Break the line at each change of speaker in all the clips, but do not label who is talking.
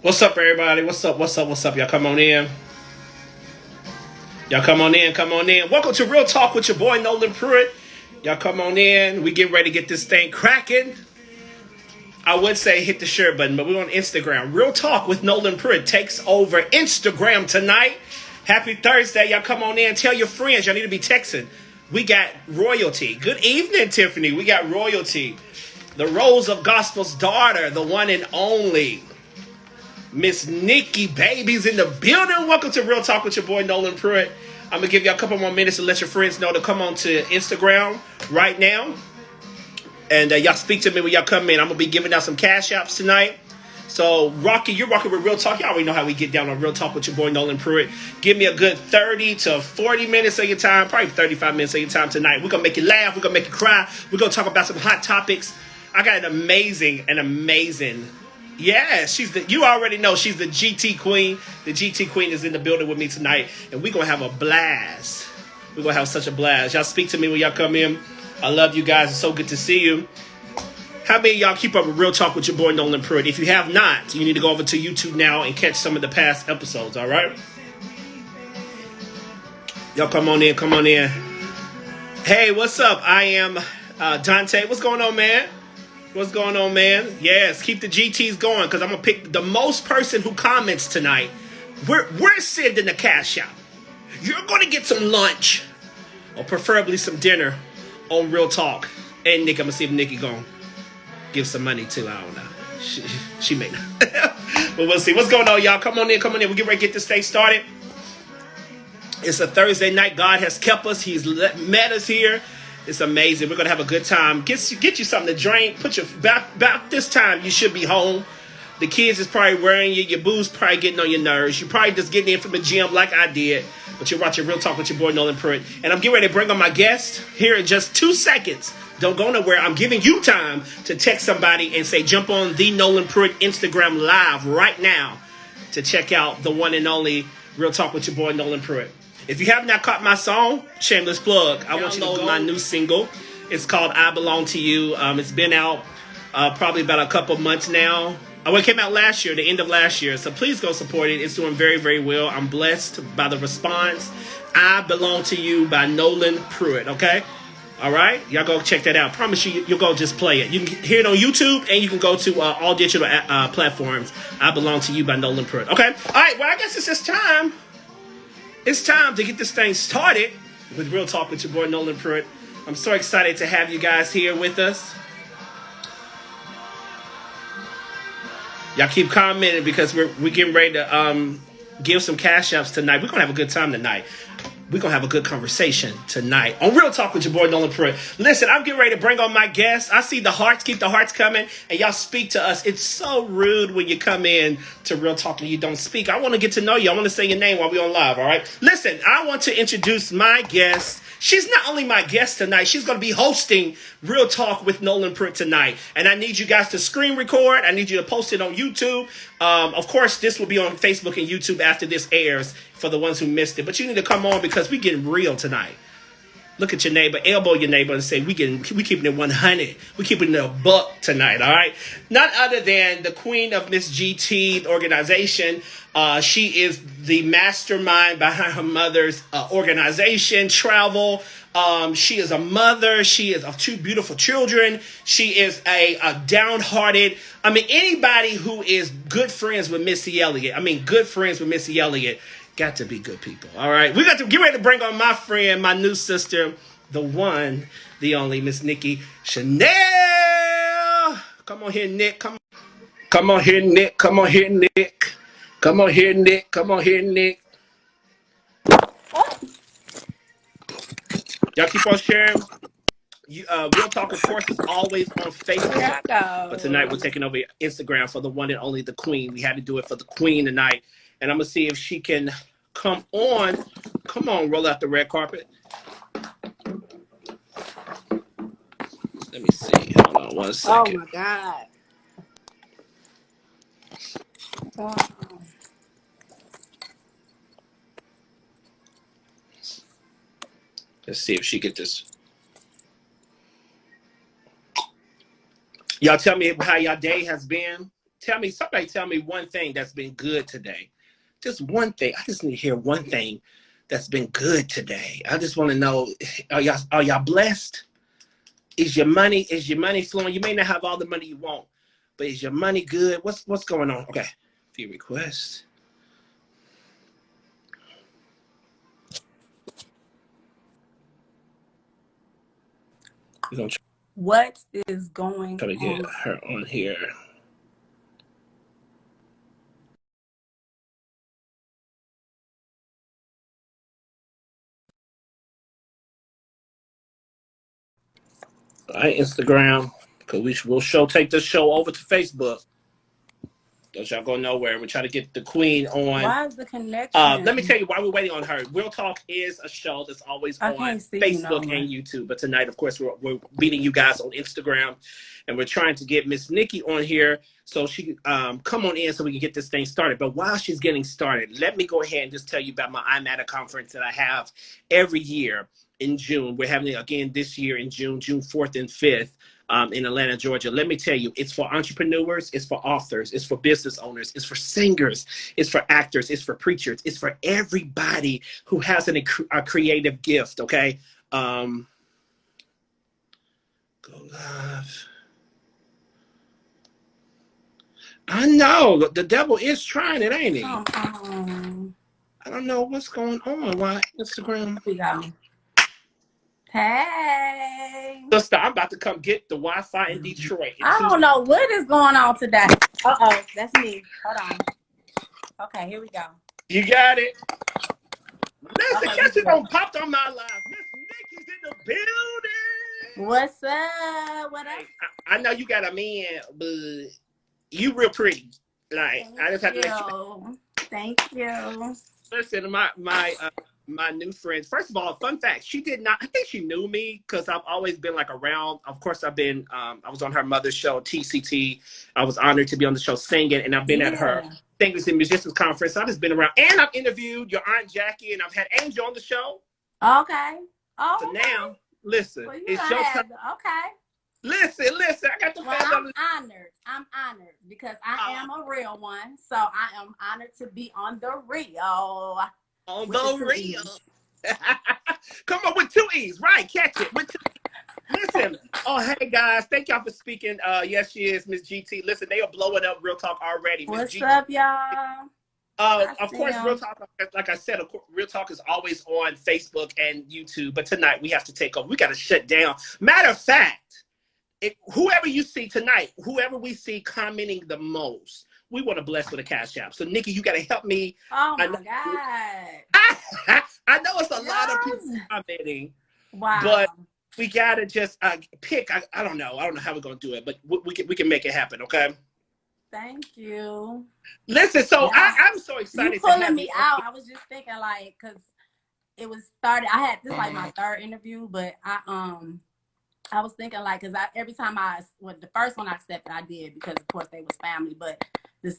What's up, everybody? What's up? What's up? What's up? Y'all come on in. Y'all come on in. Come on in. Welcome to Real Talk with your boy Nolan Pruitt. Y'all come on in. We get ready to get this thing cracking. I would say hit the share button, but we're on Instagram. Real Talk with Nolan Pruitt takes over Instagram tonight. Happy Thursday. Y'all come on in. Tell your friends. Y'all need to be texting. We got royalty. Good evening, Tiffany. We got royalty. The Rose of Gospel's daughter, the one and only Miss Nikki, baby's in the building. Welcome to Real Talk with your boy Nolan Pruitt. I'm gonna give you a couple more minutes to let your friends know to come on to Instagram right now, and y'all speak to me when y'all come in. I'm gonna be giving out some cash apps tonight. So Rocky, you're rocking with Real Talk. Y'all already know how we get down on Real Talk with your boy Nolan Pruitt. Give me a good 30 to 40 minutes of your time, probably 35 minutes of your time tonight. We're gonna make you laugh. We're gonna make you cry. We're gonna talk about some hot topics. I got an amazing. Yeah, you already know she's the GT Queen. The GT Queen is in the building with me tonight, and we're going to have a blast. We're going to have such a blast. Y'all speak to me when y'all come in. I love you guys. It's so good to see you. How many of y'all keep up with Real Talk with your boy Nolan Pruitt? If you have not, you need to go over to YouTube now and catch some of the past episodes, all right? Y'all come on in, come on in. Hey, what's up? I am Dante. What's going on, man? What's going on, man? Yes, keep the GTs going, because I'm going to pick the most person who comments tonight. We're sending the cash out. You're going to get some lunch, or preferably some dinner, on Real Talk. And Nick, I'm going to see if Nikki going to give some money, too. I don't know. She may not. But we'll see. What's going on, y'all? Come on in, come on in. We'll get ready to get this thing started. It's a Thursday night. God has kept us. He's met us here. It's amazing. We're going to have a good time. Get you something to drink. About this time, you should be home. The kids is probably worrying you. Your boo's probably getting on your nerves. You're probably just getting in from the gym like I did. But you're watching Real Talk with your boy, Nolan Pruitt. And I'm getting ready to bring on my guest here in just 2 seconds. Don't go nowhere. I'm giving you time to text somebody and say, jump on the Nolan Pruitt Instagram live right now to check out the one and only Real Talk with your boy, Nolan Pruitt. If you have not caught my song, shameless plug, I want you to go my new single. It's called I Belong to You. It's been out probably about a couple months now. It came out last year, the end of last year. So please go support it. It's doing very, very well. I'm blessed by the response. I Belong to You by Nolan Pruitt, okay? All right? Y'all go check that out. Promise you'll go just play it. You can hear it on YouTube, and you can go to all digital platforms. I Belong to You by Nolan Pruitt, okay? All right, well, I guess it's just time. It's time to get this thing started with Real Talk with your boy Nolan Pruitt. I'm so excited to have you guys here with us. Y'all keep commenting because we're getting ready to give some cash apps tonight. We're going to have a good time tonight. We're going to have a good conversation tonight on Real Talk with your boy Nolan Pruitt. Listen, I'm getting ready to bring on my guests. I see the hearts. Keep the hearts coming. And y'all speak to us. It's so rude when you come in to Real Talk and you don't speak. I want to get to know you. I want to say your name while we're on live, all right? Listen, I want to introduce my guest. She's not only my guest tonight, she's going to be hosting Real Talk with Nolan Pruitt tonight. And I need you guys to screen record. I need you to post it on YouTube. Of course, this will be on Facebook and YouTube after this airs for the ones who missed it. But you need to come on because we're getting real tonight. Look at your neighbor, elbow your neighbor and say, we keeping it 100. We keeping it a buck tonight, all right? None other than the queen of Miss GT organization. She is the mastermind behind her mother's organization, Travel. She is a mother. She is of 2 beautiful children. She is a downhearted. Anybody who is good friends with Missy Elliott. Got to be good people. All right. We got to get ready to bring on my friend, my new sister, the one, the only Miss Nikki Shanell. Come on here, Nick. Come on here, Nick. Come on here, Nick. Come on here, Nick. Come on here, Nick. Y'all keep on sharing. Real Talk, of course, is always on Facebook. But tonight we're taking over Instagram for the one and only the queen. We had to do it for the queen tonight. And I'm going to see if she can come on. Come on, roll out the red carpet. Let me see. Hold on 1 second.
Oh, my God. Oh.
Let's see if she get this. Y'all tell me how y'all day has been. Somebody tell me one thing that's been good today. Just one thing. I just need to hear one thing that's been good today. I just want to know, are y'all blessed? Is your money flowing? You may not have all the money you want, but is your money good? What's going on? Okay. Few requests. We're gonna
What is going
try to get
on?
her on here. All right, Instagram, because we'll take this show over to Facebook. Don't y'all go nowhere. We're trying to get the queen on.
Why is the connection?
Let me tell you why we're waiting on her. Real Talk is a show that's always
I
on
can't see you no
Facebook
more.
and YouTube. But tonight, of course, we're meeting you guys on Instagram. And we're trying to get Miss Nikki on here so she can come on in so we can get this thing started. But while she's getting started, let me go ahead and just tell you about my I'm at a conference that I have every year in June. We're having it again this year in June 4th and 5th. In Atlanta, Georgia. Let me tell you, it's for entrepreneurs, it's for authors, it's for business owners, it's for singers, it's for actors, it's for preachers, it's for everybody who has a creative gift, okay? Go live. I know, the devil is trying it, ain't he? I don't know what's going on. Why Instagram?
Here we go. Hey.
Sister, I'm about to come get the Wi-Fi in Detroit.
I don't know what is going on today. Uh-oh, that's me. Hold on. Okay, here we go.
You got it. Listen,
Okay,
catch it on popped on my live. Miss Nikki's in the building.
What's up? What up?
I know you got a man, but you real pretty. Like, I just have to let you.
Thank you.
Listen, my new friends. First of all, fun fact: she did not. I think she knew me because I've always been like around. Of course, I've been. I was on her mother's show, TCT. I was honored to be on the show singing, and I've been at her Singers and Musicians Conference. So I've just been around, and I've interviewed your Aunt Jackie, and I've had Angel on the show.
Okay. Oh.
So now, listen,
well,
it's your time.
Okay.
Listen. I got the.
Well, I'm honored because I am a real one. So I am honored to be on the real.
On the real. Come on with 2 E's, right? Catch it. Listen. Oh, hey guys, thank y'all for speaking. Yes, she is Miss GT. Listen, they are blowing up Real Talk already.
What's up, y'all?
Of course, Real Talk. Like I said, of course, Real Talk is always on Facebook and YouTube. But tonight we have to take over. We got to shut down. Matter of fact, whoever you see tonight, whoever we see commenting the most, we want to bless with a cash app. So, Nikki, you got to help me.
Oh, my God.
I know it's a lot of people commenting.
Wow.
But we got to just pick. I don't know. I don't know how we're going to do it, but we can make it happen, okay?
Thank you.
Listen, so I'm so excited.
You pulling me out. I was just thinking, like, because it was started. I had this, like, my third interview, but I was thinking, like, because every time the first one I accepted, I did because, of course, they was family. But the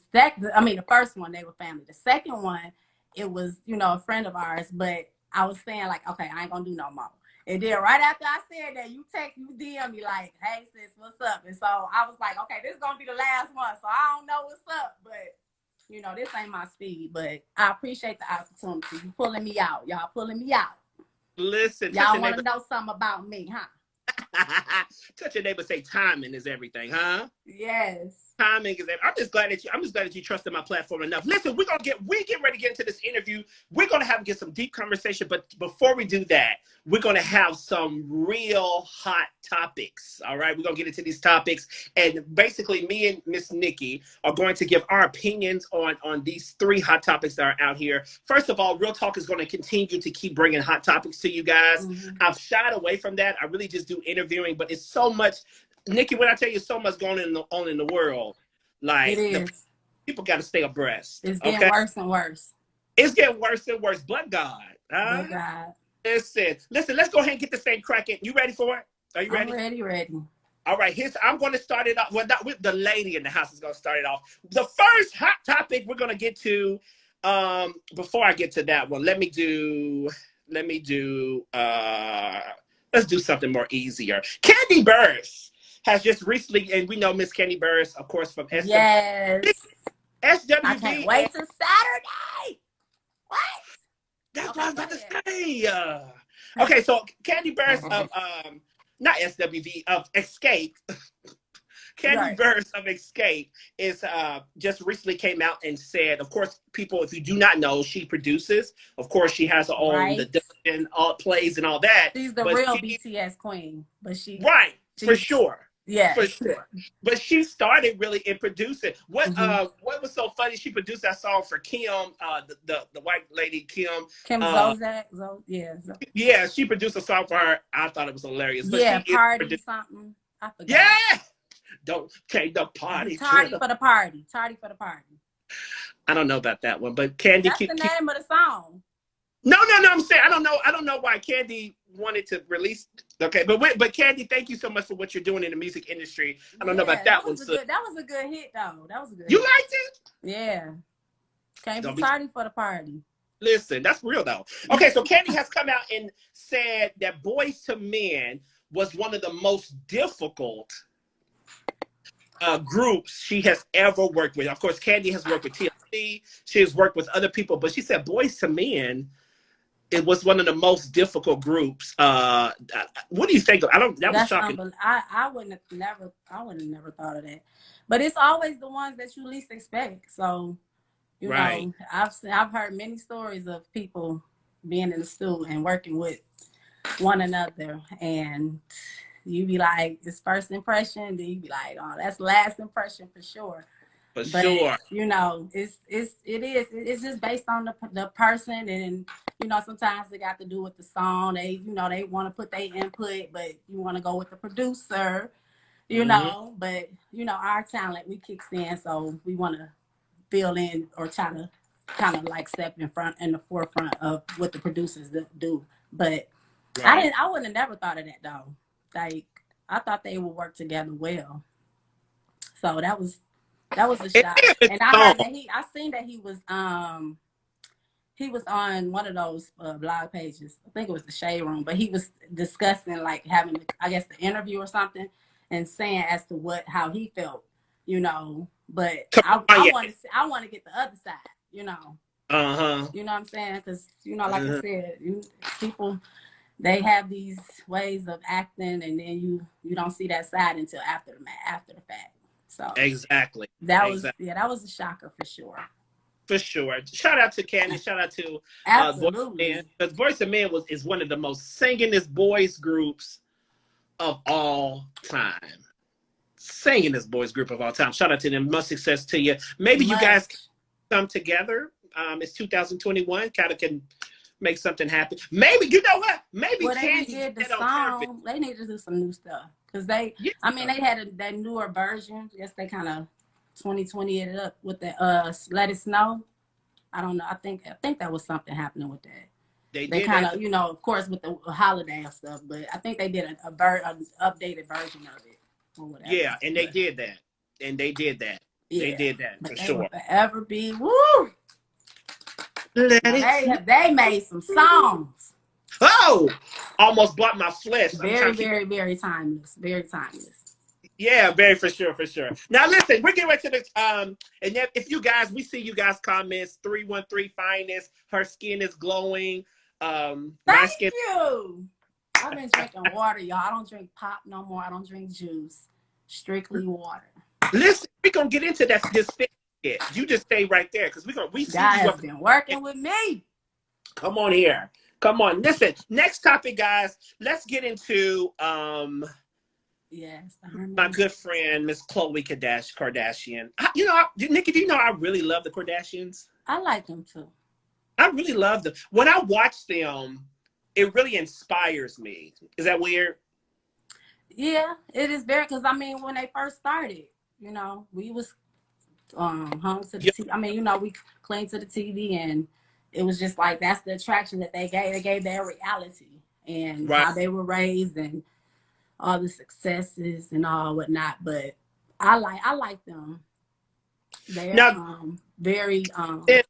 first one, they were family. The second one, it was, a friend of ours. But I was saying, like, okay, I ain't going to do no more. And then right after I said that, you DM me like, hey, sis, what's up? And so I was like, okay, this is going to be the last one. So I don't know what's up. But, this ain't my speed. But I appreciate the opportunity. You pulling me out. Y'all pulling me out.
Listen.
Y'all want to know something about me, huh?
Touch your neighbor, say timing is everything, huh?
Yes.
Timing is everything. I'm just glad that you trusted my platform enough. Listen, we get ready to get into this interview. We're gonna get some deep conversation, but before we do that, we're gonna have some real hot topics. All right, we're gonna get into these topics, and basically, me and Miss Nikki are going to give our opinions on these 3 hot topics that are out here. First of all, Real Talk is going to continue to keep bringing hot topics to you guys. Mm-hmm. I've shied away from that. I really just do interviewing, but it's so much. Nikki, when I tell you so much going on in the world, like people got to stay abreast.
It's getting worse and worse.
It's getting worse and worse. But God,
but God.
Listen. Let's go ahead and get this thing cracking. You ready for it? Are you ready?
I'm ready.
All right. I'm going to start it off. Well, not with the lady in the house is going to start it off. The first hot topic we're going to get to. Before I get to that one, let's do something more easier. Candy Burst. has just recently, and we know Miss Candy Burris, of course, from
Yes. I can't
SWV. And
wait till Saturday. What?
that's what I
Okay,
was
go
about to
ahead.
say. Okay, so Candy Burris of not SWV, of Escape. Candy
Right.
Burris of Escape is just recently came out and said, of course, people, if you do not know, she produces. Of course, she has her own
Right.
the and all plays and all that.
She's the
But
real
she
BTS queen. But
right for
she's
sure, for
yes.
sure. But she started really in producing.
Mm-hmm.
What was so funny? She produced that song for Kim, the white lady Kim.
Kim
Uh,
Zolak. Yeah.
yeah, she produced a song for her. I thought it was hilarious. But she
Yeah,
is
party something. I
yeah.
forgot.
Don't take the party to
Tardy
the.
for the party. Tardy for the party.
I don't know about that one, but Candy
That's the
keep
name of the song.
no, no, no. I'm saying I don't know. I don't know why Candy wanted to release. Okay, but Candy, thank you so much for what you're doing in the music industry. I don't know about
Yeah,
that one. So
that was a good hit though. That was a good
you
hit.
liked it?
Yeah. Can't be
Don't be.
tardy for the party.
Listen, that's real though. Okay, so Candy has come out and said that Boys to Men was one of the most difficult groups she has ever worked with. Of course, Candy has worked with TLC. She has worked with other people, but she said Boys to Men, it was one of the most difficult groups. What do you think? I don't. That was
That's
shocking.
unbelievable. I wouldn't have never thought of that. But it's always the ones that you least expect. So,
Right.
I've heard many stories of people being in the stool and working with one another, and you be like, it's first impression, then you be like, oh, that's last impression for sure.
For
But
sure.
it's just based on the person, and sometimes they got to do with the song. They want to put their input, but you want to go with the producer,
Mm-hmm.
but our talent, we kicks in, so we want to fill in or try to kind of like step in the forefront of what the producers do. But
Right.
I wouldn't have never thought of that though. Like, I thought they would work together well. So that was a
It
shock.
is
And I
song.
heard that I seen that he was on one of those blog pages. I think it was the Shade Room, but he was discussing like having, I guess, the interview or something, and saying as to how he felt, But
Come on, yeah.
I want to get the other side,
Uh-huh.
You know what I'm saying? Because like I
Uh-huh.
said, people, they have these ways of acting, and then you don't see that side until after the fact. So
Exactly. Exactly.
that was a shocker for sure.
For sure. Shout out to Candy. Shout out to Boys and Men.
Absolutely.
Because Boys and Men is one of the most singingest boys groups of all time. Singingest boys group of all time. Shout out to them. Much success to you. Maybe you guys can
Much.
come together. It's 2021. Kind of can make something happen. Maybe, you know what? Maybe
Well, they
Candy did
redid the
that on purpose.
song. They need to do some new stuff because
Yeah.
they had that newer version. I guess they kind of 2020 it up with the Let It Snow. I don't know. I think that was something happening with that.
They
They
did
kind
that.
of, of course, with the holiday and stuff, but I think they did an updated version of it or whatever.
Yeah, and they
But
did that. And they did that. They
yeah,
did that for
but they will
sure.
forever be woo.
Let
Now
it snow.
they made some songs.
Oh, almost blocked my flesh. I'm
Very,
trying to keep.
very, very timeless. Very timeless.
Yeah, very for sure, for sure. Now listen, we're getting right to the and if you guys, we see you guys comments 313 finest. Her skin is glowing. My
Thank
skin.
you. I've been drinking water, y'all. I don't drink pop no more. I don't drink juice. Strictly water.
Listen, we're gonna get into that this thing. You just stay right there because we see
God
you
has
up.
been working with me.
Come on here. Come on. Listen, next topic, guys. Let's get into
Yes,
my good friend, Miss Khloe Kardashian. Nikki, do you know I really love the Kardashians?
I like them too.
I really love them. When I watch them, it really inspires me. Is that weird?
Yeah, it is very, because when they first started, we was hung to the
Yeah.
TV. We cling to the TV, and it was just like that's the attraction that they gave. They gave their reality and
Right.
how they were raised and all the successes and all whatnot. But I like them. They're
Now,
very very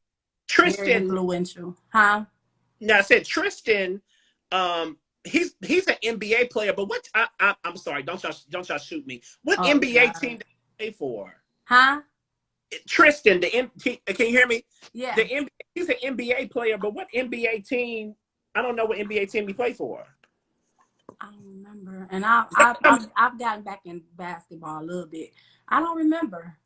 Tristan.
influential. Huh?
Now I said Tristan. he's an NBA player, but what I'm sorry, don't y'all shoot me. What
Oh
NBA team
God.
did he play for?
Huh?
Tristan, can you hear me?
Yeah.
He's an NBA player, but what NBA team? I don't know what NBA team he played for.
I don't remember. And I've gotten back in basketball a little bit. I don't remember.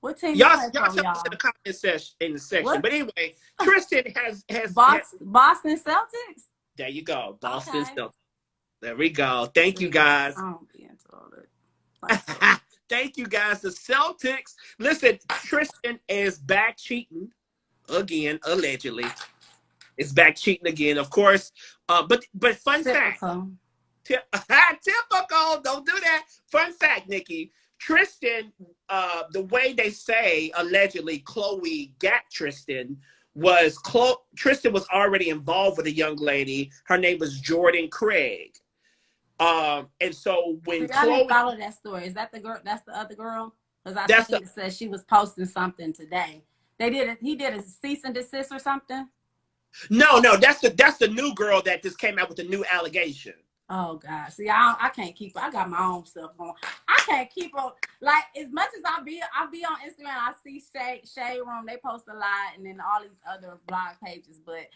What team he
Y'all
play
tell
for,
us in
y'all?
the comment section
What?
But anyway, Tristan has
Boston Celtics?
there you go. Boston
Okay.
Celtics. There we go. Thank you
See,
guys.
I don't be into all that. Like that.
Thank you guys. The Celtics. Listen, Tristan is back cheating again, allegedly. Is back cheating again, of course. But fun fact.
Typical.
Typical. Don't do that. Fun fact, Nikki. Tristan, the way they say allegedly Chloe got Tristan was Tristan was already involved with a young lady. Her name was Jordan Craig. And so when
See, I didn't
Chloe,
follow that story. Is that the girl? That's the other girl? Because I
that's
seen
the
it says she was posting something today. They did it. He did a cease and desist or something.
no, that's the new girl that just came out with a new allegation.
Oh God! See, I can't keep. I got my own stuff going. I can't keep up. Like as much as I be on Instagram. I see Shade Room. They post a lot, and then all these other blog pages. But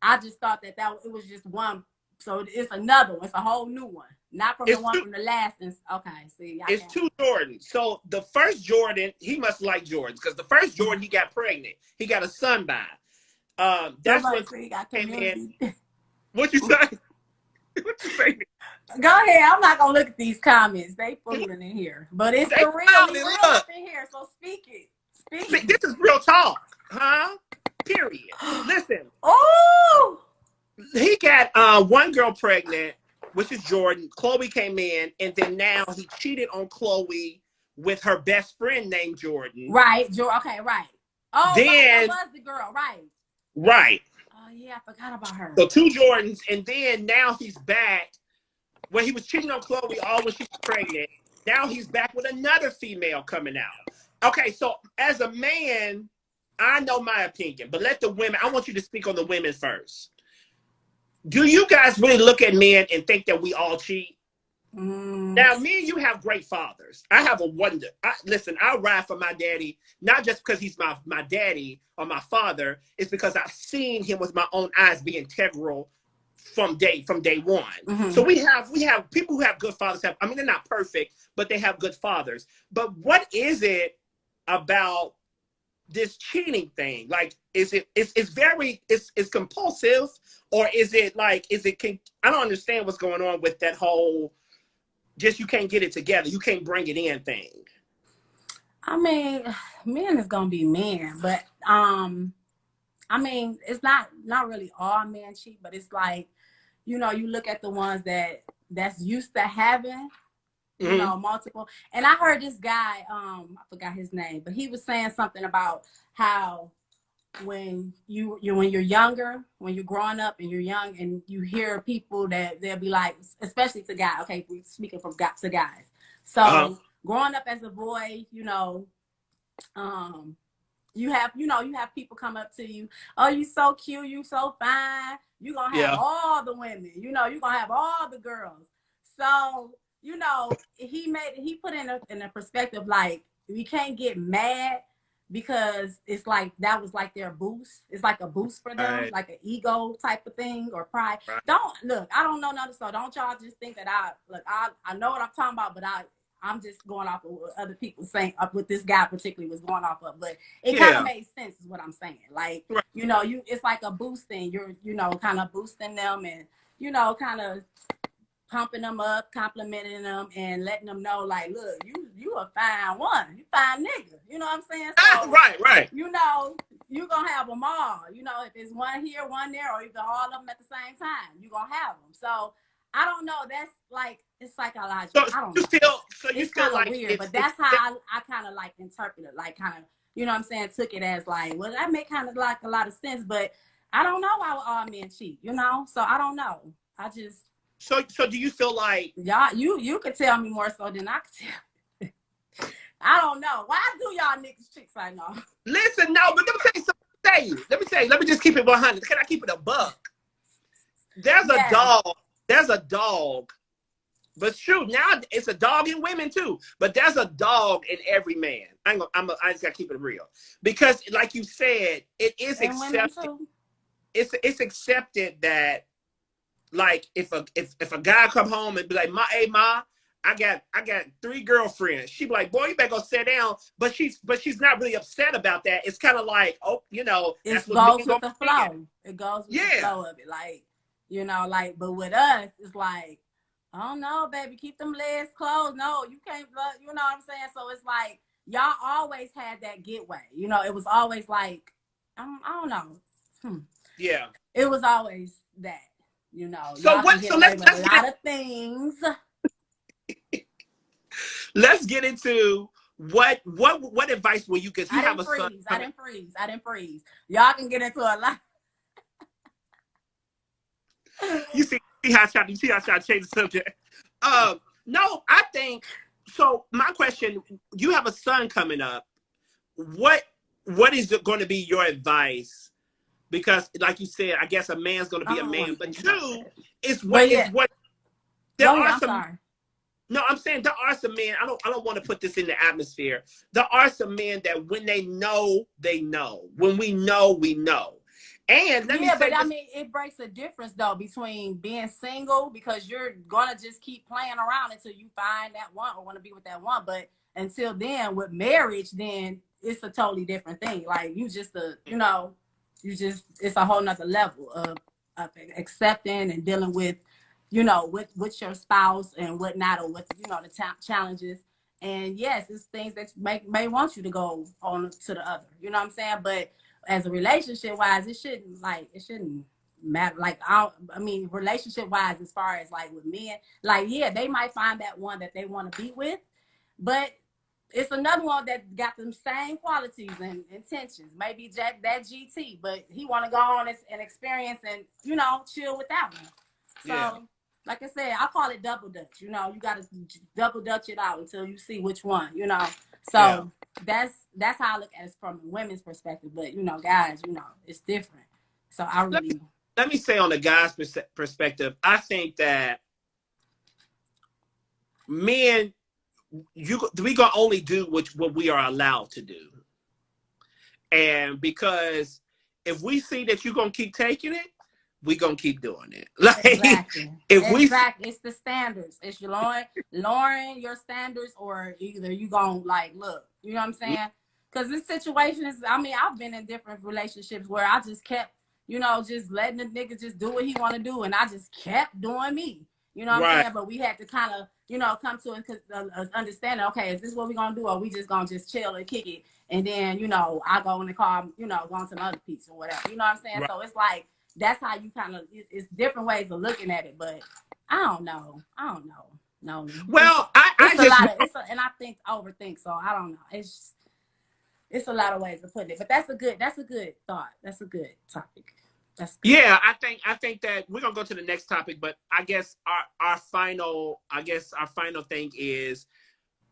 I just thought that it was just one. So it's another one. It's a whole new one. Not from the one from the last. Okay. See,
It's two Jordans. So the first Jordan, he must like Jordans because the first Jordan he got pregnant. He got a son by. That's
Somebody
when
say he got
came
community.
in. What you say? What you say?
Go ahead. I'm not gonna look at these comments. They fooling in here, but it's the real. We real up in here, so speak it. Speak.
This is real talk, huh? Period. Listen.
Oh.
He got one girl pregnant, which is Jordan. Chloe came in, and then now he cheated on Chloe with her best friend named Jordan.
Right. Okay. Right. Oh,
then
right, that was the girl. Right.
Right.
Oh yeah, I forgot about her.
So two Jordans, and then now he's back. When he was cheating on Chloe, all when she was pregnant. Now he's back with another female coming out. Okay, so as a man, I know my opinion, but let the women. I want you to speak on the women first. Do you guys really look at men and think that we all cheat? Now, me and you have great fathers. I have a wonder. Listen, I ride for my daddy, not just because he's my daddy or my father. It's because I've seen him with my own eyes be integral from day one.
Mm-hmm.
So we have people who have good fathers. I mean, they're not perfect, but they have good fathers. But what is it about this cheating thing? Like, it's compulsive, or is it I don't understand what's going on with that whole just you can't get it together, you can't bring it in thing.
I mean, men is gonna be men, but I mean, it's not really all men cheat, but it's like, you know, you look at the ones that's used to having, you know, multiple. And I heard this guy, I forgot his name, but he was saying something about how when when you're younger, when you're growing up and you're young, and you hear people that they'll be like, especially to guys. Okay, we're speaking from to guys. So growing up as a boy, you know, you have people come up to you. Oh, you so cute, you so fine. You're gonna have all the women. You know, you're gonna have all the girls. So, you know, he put in a perspective like we can't get mad because it's like that was like their boost. It's like a boost for them, like an ego type of thing or pride. Don't look. I don't know nothing, so don't y'all just think that I know what I'm talking about, but I'm just going off of what other people saying, what this guy particularly was going off of. But it kind of made sense is what I'm saying. Like, you know, it's like a boosting. You're, you know, kind of boosting them and, you know, kind of pumping them up, complimenting them, and letting them know, like, look, you a fine one. You fine nigga. You know what I'm saying? So,
right.
You know, you're going to have them all. You know, if it's one here, one there, or even all of them at the same time, you're going to have them. So, I don't know. That's like, it's psychological. I don't know.
You feel like
weird, but that's how I kind of like interpret it. Like, kind of, you know what I'm saying? Took it as like, well, that make kind of like a lot of sense, but I don't know why all men cheat, you know? So I don't know. I just.
So do you feel like
y'all? You could tell me more so than I could tell. I don't know. Why do y'all niggas chicks I know?
Listen, no, but let me tell you something. Let me just keep it 100. Can I keep it a buck? There's a dog there's a dog. But true, now it's a dog in women too. But there's a dog in every man. I just gotta keep it real. Because like you said, it is accepted. It's accepted that like if a guy come home and be like, hey ma, I got 3 girlfriends. She be like, boy, you better go sit down. But she's not really upset about that. It's kind of like, oh, you know,
that's what goes with the flow. It goes with the flow of it. Like, you know, like, but with us, it's like, oh no, baby, keep them legs closed. No, you can't, you know what I'm saying? So it's like, y'all always had that getaway. You know, it was always like, I don't know.
Yeah.
It was always that, you know.
So let's
a lot of things.
Let's get into what advice will you give? You have a son.
I didn't freeze. Y'all can get into a lot.
You see how I try to change the subject. No, I think so. My question: you have a son coming up. What is going to be your advice? Because, like you said, I guess a man's going to be a man, but two is what there are some. No, I'm saying there are some men. I don't want to put this in the atmosphere. There are some men that when they know, they know. When we know, we know. And let me say
but I mean, it breaks a difference though between being single, because you're gonna just keep playing around until you find that one or want to be with that one. But until then, with marriage, then it's a totally different thing. Like it's a whole nother level of accepting and dealing with, you know, with your spouse and whatnot, or with, you know, the challenges. And yes, it's things that may want you to go on to the other. You know what I'm saying? But as a relationship wise, it shouldn't matter. Like I mean, relationship wise, as far as like with men, like they might find that one that they want to be with, but it's another one that got them same qualities and intentions. Maybe that GT, but he want to go on and experience and, you know, chill with that one. So, like I said, I call it double dutch. You know, you got to double dutch it out until you see which one, you know. So that's how I look at it from a women's perspective. But, you know, guys, you know, it's different. So I really...
Let me say on the guy's perspective, I think that men, we gonna only do what we are allowed to do. And because if we see that you're gonna keep taking it, we gonna keep doing it. Like
exactly. It's the standards. It's lowering your standards, or either you gonna like look. You know what I'm saying? Because this situation is. I mean, I've been in different relationships where I just kept, you know, just letting the nigga just do what he want to do, and I just kept doing me. You know what I'm saying? But we had to kind of, you know, come to an understanding. Okay, is this what we gonna do, or we just gonna just chill and kick it? And then, you know, I go in the car, you know, go on to another piece or whatever. You know what I'm saying? Right. So it's like, that's how you kind of, it's different ways of looking at it. But I don't know. No.
Well,
and I think overthink. So I don't know. It's a lot of ways of putting it. But that's a good thought. That's a good topic. That's good.
Yeah, I think that we're gonna go to the next topic, but I guess our final thing is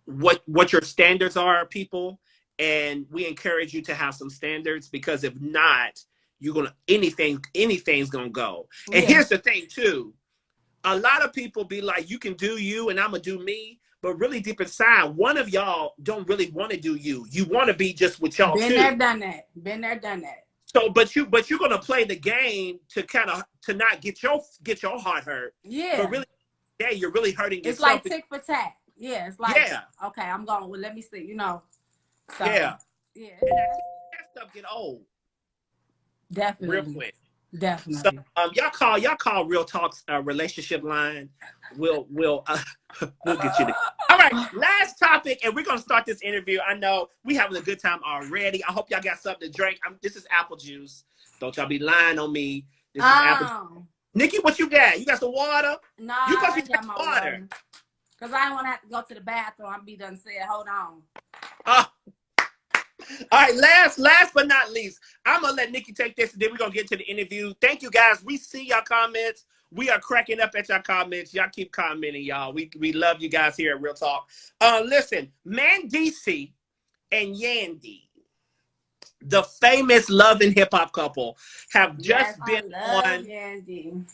what your standards are, people. And we encourage you to have some standards, because if not, you're gonna anything's gonna go. And here's the thing too. A lot of people be like, you can do you and I'm gonna do me, but really deep inside, one of y'all don't really want to do you. You want to be just with y'all.
Been there, done that.
So, but you're gonna play the game to not get your heart hurt.
Yeah.
But really, you're really hurting yourself.
It's like tick for tack. Yeah, it's like, okay, I'm going. Well, let me see. You know. So,
yeah. And that stuff get old.
Definitely.
Real quick.
Definitely.
So y'all call Real Talk's relationship line. We'll get you there. All right, last topic, and we're gonna start this interview. I know we having a good time already. I hope y'all got something to drink. This is apple juice. Don't y'all be lying on me. This is apple. Nikki, what you got? You got some water?
No,
you
I got my water. Cause I don't want to have to go to the bathroom. I'll be done said. Hold on.
All right, last but not least, I'm gonna let Nikki take this, and then we're gonna get to the interview. Thank you guys. We see your comments. We are cracking up at your comments. Y'all keep commenting, y'all. We love you guys here at Real Talk. Listen, Mandisi and Yandy, the famous love and hip hop couple, have just been on.
Yandy.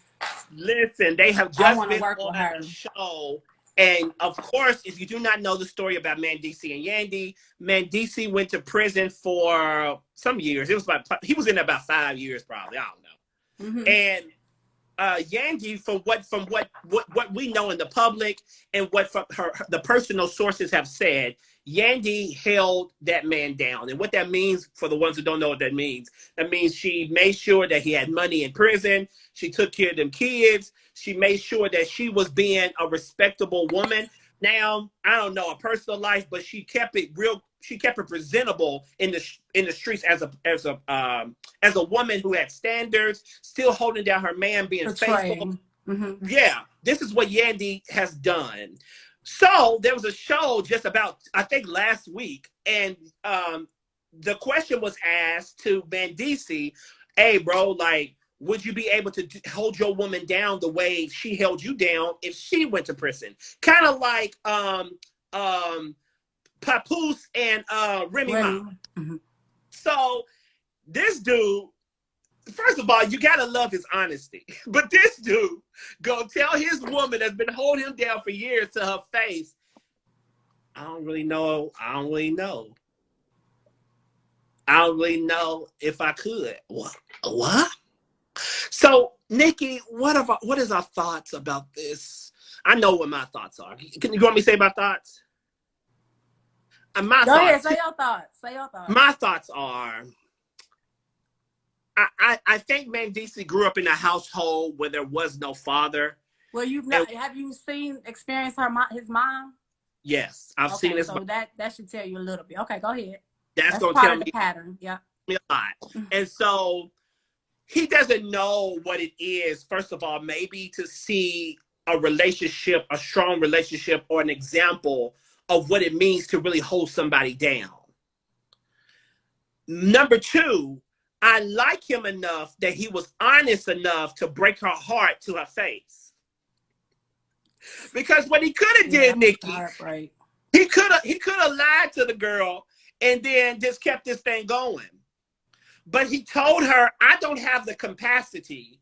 Listen, they have
I
just
want to
been
work
on
with
a
her.
show. And of course, if you do not know the story about Mandisi and Yandy, Mandisi went to prison for some years. It was about, he was in about 5 years, probably. I don't know.
Mm-hmm.
And Yandy, from what we know in the public and what from the personal sources have said, Yandy held that man down. And what that means, for the ones who don't know what that means she made sure that he had money in prison. She took care of them kids. She made sure that she was being a respectable woman. Now, I don't know a personal life, but she kept it real. She kept it presentable in the streets as a woman who had standards, still holding down her man, being faithful.
Portraying. Mm-hmm.
Yeah, this is what Yandy has done. So there was a show just about, I think, last week, and the question was asked to Bandisi, "Hey, bro, like, would you be able to hold your woman down the way she held you down if she went to prison?" Kind of like Papoose and Remy Ma.
Remy. Mm-hmm.
So this dude, first of all, you gotta love his honesty. But this dude go tell his woman that's been holding him down for years to her face, I don't really know. I don't really know. I don't really know if I could. What? So, Nikki, what is our thoughts about this? I know what my thoughts are. You want me to say my thoughts?
Go ahead, say your thoughts. Say your thoughts.
My thoughts are, I think Mandisi grew up in a household where there was no father.
Well, have you experienced his mom?
Yes, I've seen his.
So that should tell you a little bit. Okay, go ahead.
That's gonna
part
tell
of the pattern. Yeah.
me a lot. And so he doesn't know what it is, first of all, maybe to see a relationship, a strong relationship, or an example of what it means to really hold somebody down. Number two, I like him enough that he was honest enough to break her heart to her face. Because what he could have did, Nikki, he could have lied to the girl and then just kept this thing going. But he told her, I don't have the capacity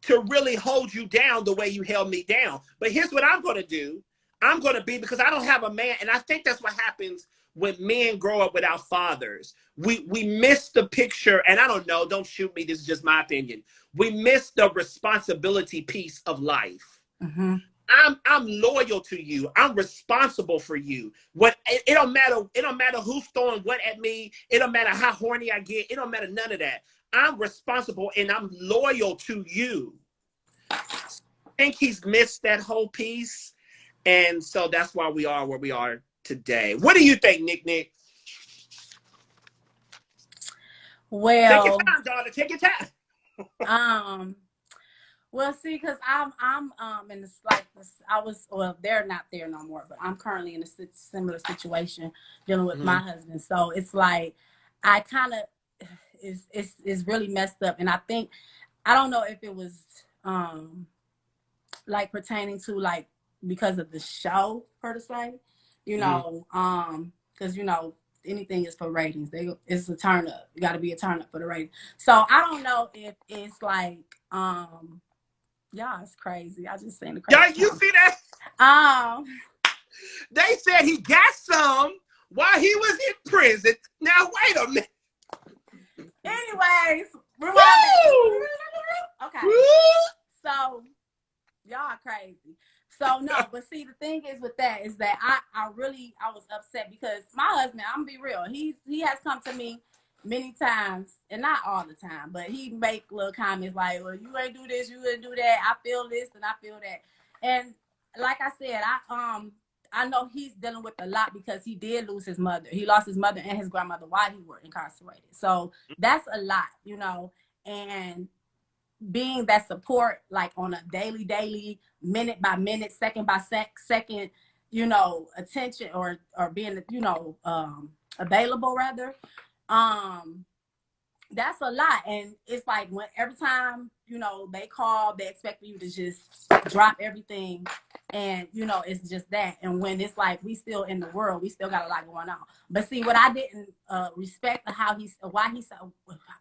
to really hold you down the way you held me down. But here's what I'm going to do. I'm going to be, because I don't have a man. And I think that's what happens when men grow up without fathers. We miss the picture. And I don't know, don't shoot me. This is just my opinion. We miss the responsibility piece of life.
Mm-hmm.
I'm loyal to you. I'm responsible for you. It don't matter. It don't matter who's throwing what at me. It don't matter how horny I get. It don't matter none of that. I'm responsible and I'm loyal to you. I think he's missed that whole piece, and so that's why we are where we are today. What do you think, Nick?
Well,
take your time, daughter. Take your time.
Well, see, because I'm in this, like this, they're not there no more, but I'm currently in a similar situation dealing with my husband. So it's like I kind of it's really messed up, and I think I don't know if it was like pertaining to like because of the show per se, you know, because you know anything is for ratings. It's a turn up. You got to be a turn up for the ratings. So I don't know if it's like yeah, it's crazy. I just seen the crazy.
Yeah, you see that? They said he got some while he was in prison. Now wait a minute.
Anyways, okay. So y'all are crazy. So no, but see the thing is with that is that I was upset because my husband, I'm gonna be real, he has come to me many times, and not all the time, but he make little comments like, well, you ain't do this, you ain't do that, I feel this and I feel that. And like I said, I know he's dealing with a lot because he did lose his mother. He lost his mother and his grandmother while he were incarcerated. So that's a lot, you know, and being that support like on a daily, minute by minute, second by second, you know, attention or being, you know, available rather. That's a lot. And it's like when every time, you know, they call, they expect you to just drop everything. And, you know, it's just that. And when it's like we still in the world, we still got a lot going on. But see, what I didn't respect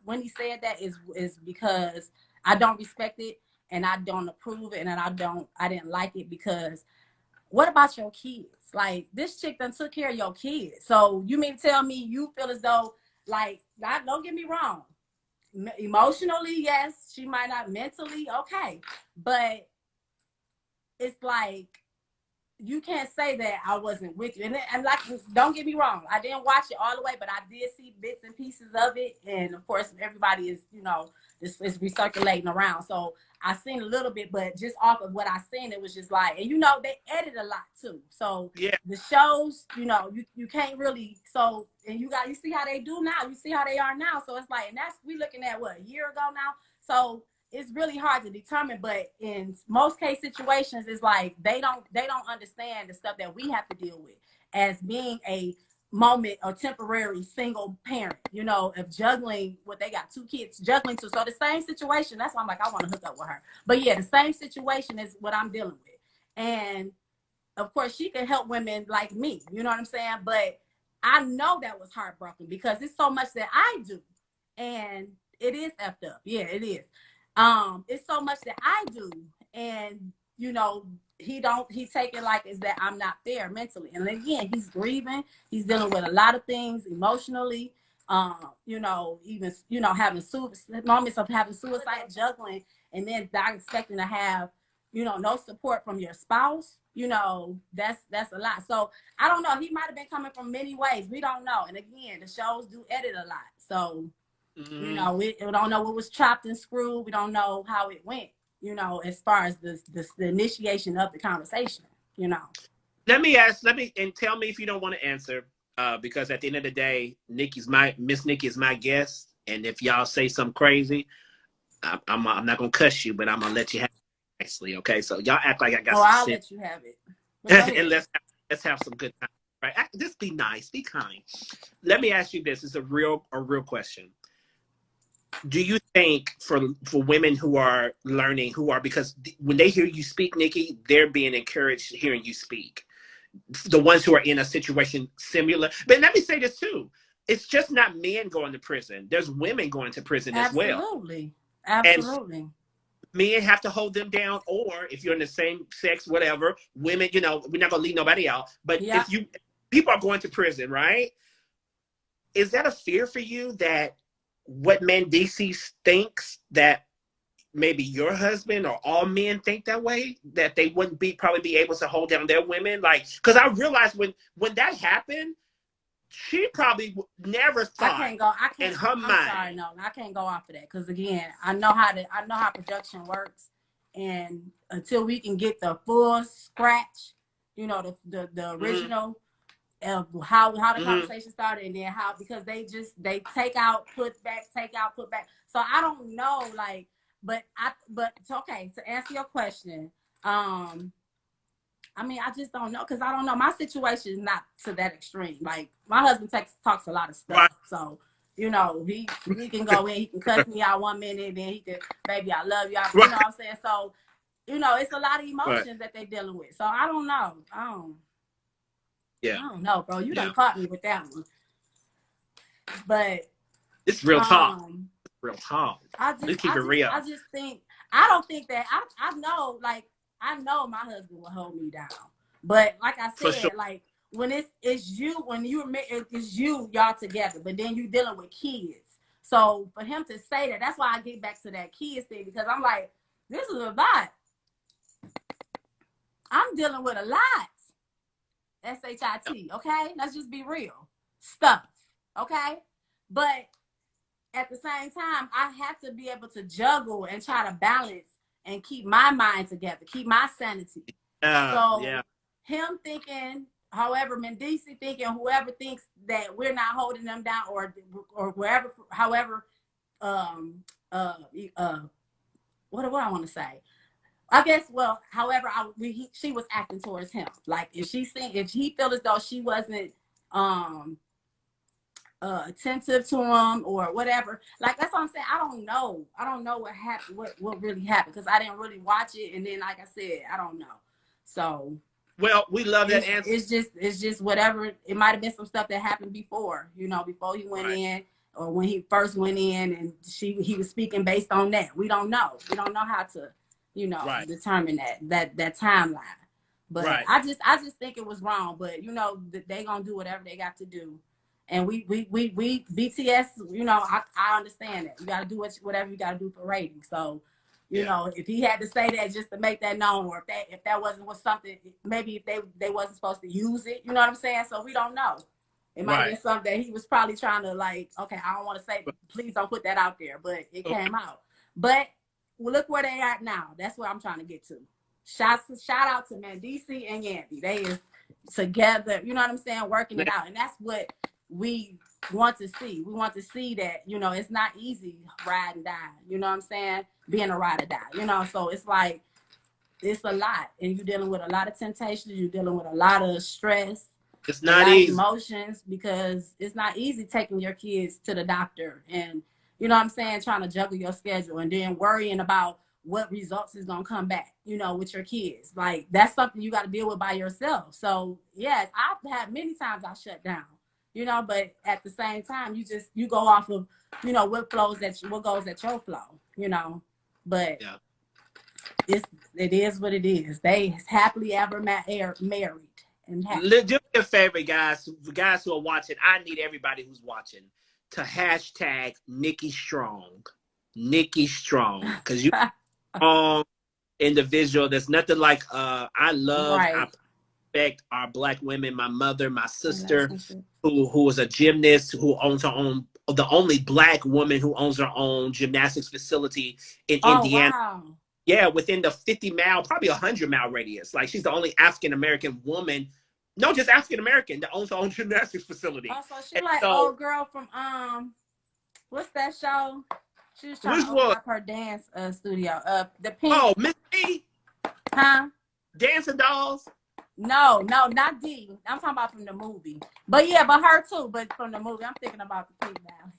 when he said that is because I don't respect it. and I don't approve it, and I didn't like it because what about your kids? Like, this chick done took care of your kids. So you mean to tell me you feel as though, like, don't get me wrong. Emotionally, yes, she might not, mentally, okay. But it's like, you can't say that I wasn't with you. And like, don't get me wrong, I didn't watch it all the way, but I did see bits and pieces of it. And of course, everybody is, this is recirculating around. So I seen a little bit, but just off of what I seen, it was just like, and they edit a lot too. So
Yeah.
the shows, you can't really. So, and you see how they do now. You see how they are now. So it's like, and we looking at what, a year ago now. So it's really hard to determine, but in most case situations, it's like they don't understand the stuff that we have to deal with as being a moment or temporary single parent, of juggling what they got 2 kids juggling to. So the same situation, that's why I'm like, I want to hook up with her. But yeah, the same situation is what I'm dealing with. And of course she can help women like me, you know what I'm saying? But I know that was heartbroken because it's so much that I do. And it is effed up. Yeah, it is. It's so much that I do, and he take it like is that I'm not there mentally. And again, he's grieving, he's dealing with a lot of things emotionally, even having moments of having suicide, juggling, and then not expecting to have no support from your spouse. That's a lot. So I don't know, he might have been coming from many ways, we don't know. And again, the shows do edit a lot, so we don't know what was chopped and screwed. We don't know how it went, as far as the initiation of the conversation,
Let me and tell me if you don't want to answer, because at the end of the day, Miss Nikki is my guest, and if y'all say something crazy, I'm not gonna cuss you, but I'm gonna let you have it nicely, okay? So y'all act like I got some
I'll
sense.
let you have it.
And let's have some good time, right? Just be nice, be kind. Let me ask you this: it's a real question. Do you think for women who are learning, because when they hear you speak, Nikki, they're being encouraged hearing you speak. The ones who are in a situation similar. But let me say this too. It's just not men going to prison. There's women going to prison as well.
Absolutely.
And men have to hold them down, or if you're in the same sex, whatever, women, we're not going to leave nobody out. But if people are going to prison, right? Is that a fear for you that what Mendici thinks, that maybe your husband or all men think that way, that they wouldn't probably be able to hold down their women? Like, because I realized when that happened, she probably never thought.
I can't go.
In her mind.
I'm sorry, no, I can't go off of that because again, I know how production works, and until we can get the full scratch, the original of how the conversation started, and then because they take out, put back, take out, put back. So I don't know, like, but it's okay to answer your question. I mean, I just don't know because I don't know. My situation is not to that extreme. Like, my husband talks a lot of stuff, right. So he can go in, he can cuss me out 1 minute, then he can, baby, I love you. You know what I'm saying? So it's a lot of emotions that they're dealing with. So I don't know. I don't know, bro. You done caught me with that one. But
it's real talk. Real talk. Let's keep it real.
I just think, I don't think that I know, like, I know my husband will hold me down. But like I said, sure. Like, when it's you, y'all together, but then you dealing with kids. So for him to say that's why I get back to that kids thing, because I'm like, this is a lot. I'm dealing with a lot. SHIT, okay? Let's just be real. Stuff, okay? But at the same time, I have to be able to juggle and try to balance and keep my mind together, keep my sanity. Him thinking, however, Mendici thinking, whoever thinks that we're not holding them down, or wherever, however, what do I want to say? I guess, well, however, she was acting towards him. Like, if he felt as though she wasn't attentive to him or whatever, like, that's what I'm saying. I don't know what happened, what really happened, because I didn't really watch it. And then, like I said, I don't know. So,
well, we love that answer.
It's just whatever. It might have been some stuff that happened before, before he went in, or when he first went in, and he was speaking based on that. We don't know. We don't know how to you know,
Right.
determine that timeline. But
Right.
I just think it was wrong. But you know, they gonna do whatever they got to do. And we BTS, you know, I understand that. You gotta do whatever you gotta do for ratings. So, you know, if he had to say that just to make that known, or if that was something, maybe if they wasn't supposed to use it, you know what I'm saying? So we don't know. It might have been something that he was probably trying to like, okay, I don't want to say, please don't put that out there, but it came out. But look where they at now. That's where I'm trying to get to. Shout out to man, DC and Yandy. They is together, you know what I'm saying, working it out. And that's what we want to see. We want to see that, you know, it's not easy ride and die. You know what I'm saying? Being a ride or die. You know, so it's like it's a lot. And you're dealing with a lot of temptations, you're dealing with a lot of stress.
It's not easy.
Emotions, because it's not easy taking your kids to the doctor and, you know what I'm saying, trying to juggle your schedule and then worrying about what results is going to come back, you know, with your kids. Like, that's something you got to deal with by yourself. So, yes, I've had many times I shut down, you know, but at the same time, you go off of, you know, what goes at your flow, you know. But it is what it is. They happily ever married.
Do me a favor, guys who are watching. I need everybody who's watching to hashtag Nikki Strong. Nikki Strong. Because you strong individual. There's nothing like I respect our Black women, my mother, my sister, who was a gymnast, who owns her own, the only Black woman who owns her own gymnastics facility in Indiana.
Wow.
Yeah, within the 50-mile, probably 100-mile radius. Like, she's the only African-American woman, no, just African-American, that owns her own gymnastics facility.
Oh, so she like old girl from, what's that show? She was trying to open up her dance studio. The Pink.
Oh, Miss D?
Huh?
Dancing Dolls?
No, not D. I'm talking about from the movie. But yeah, but her too, but from the movie. I'm thinking about the Pink Valley.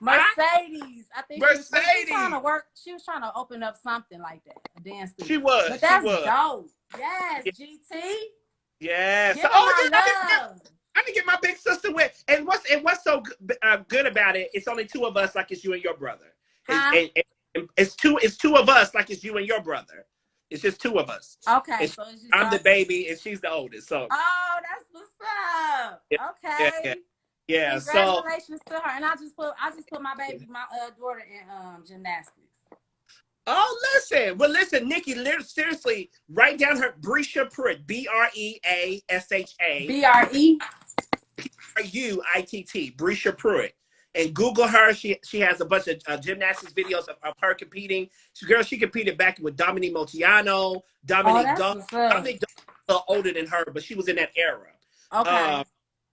Mercedes. I think Mercedes. She was trying to open up something like that, a dance studio.
She was.
But that's dope. Yes, GT.
Yes. I can get my big sister with. And what's so good about it? It's only two of us, like it's you and your brother. And it's two of us, like it's you and your brother. It's just two of us.
Okay.
So it's just I'm the baby, and she's the oldest. So.
Oh, that's what's up. Okay.
Yeah,
congratulations to her. And I just put my daughter in gymnastics.
Oh, listen. Well, listen, Nikki, seriously, write down her Breasha Pruitt, BREASHA. PRUITT, Breasha Pruitt. And Google her. She has a bunch of gymnastics videos of her competing. She competed back with Dominique Motiano, Dominique Dominique is a little older than her, but she was in that era.
Okay.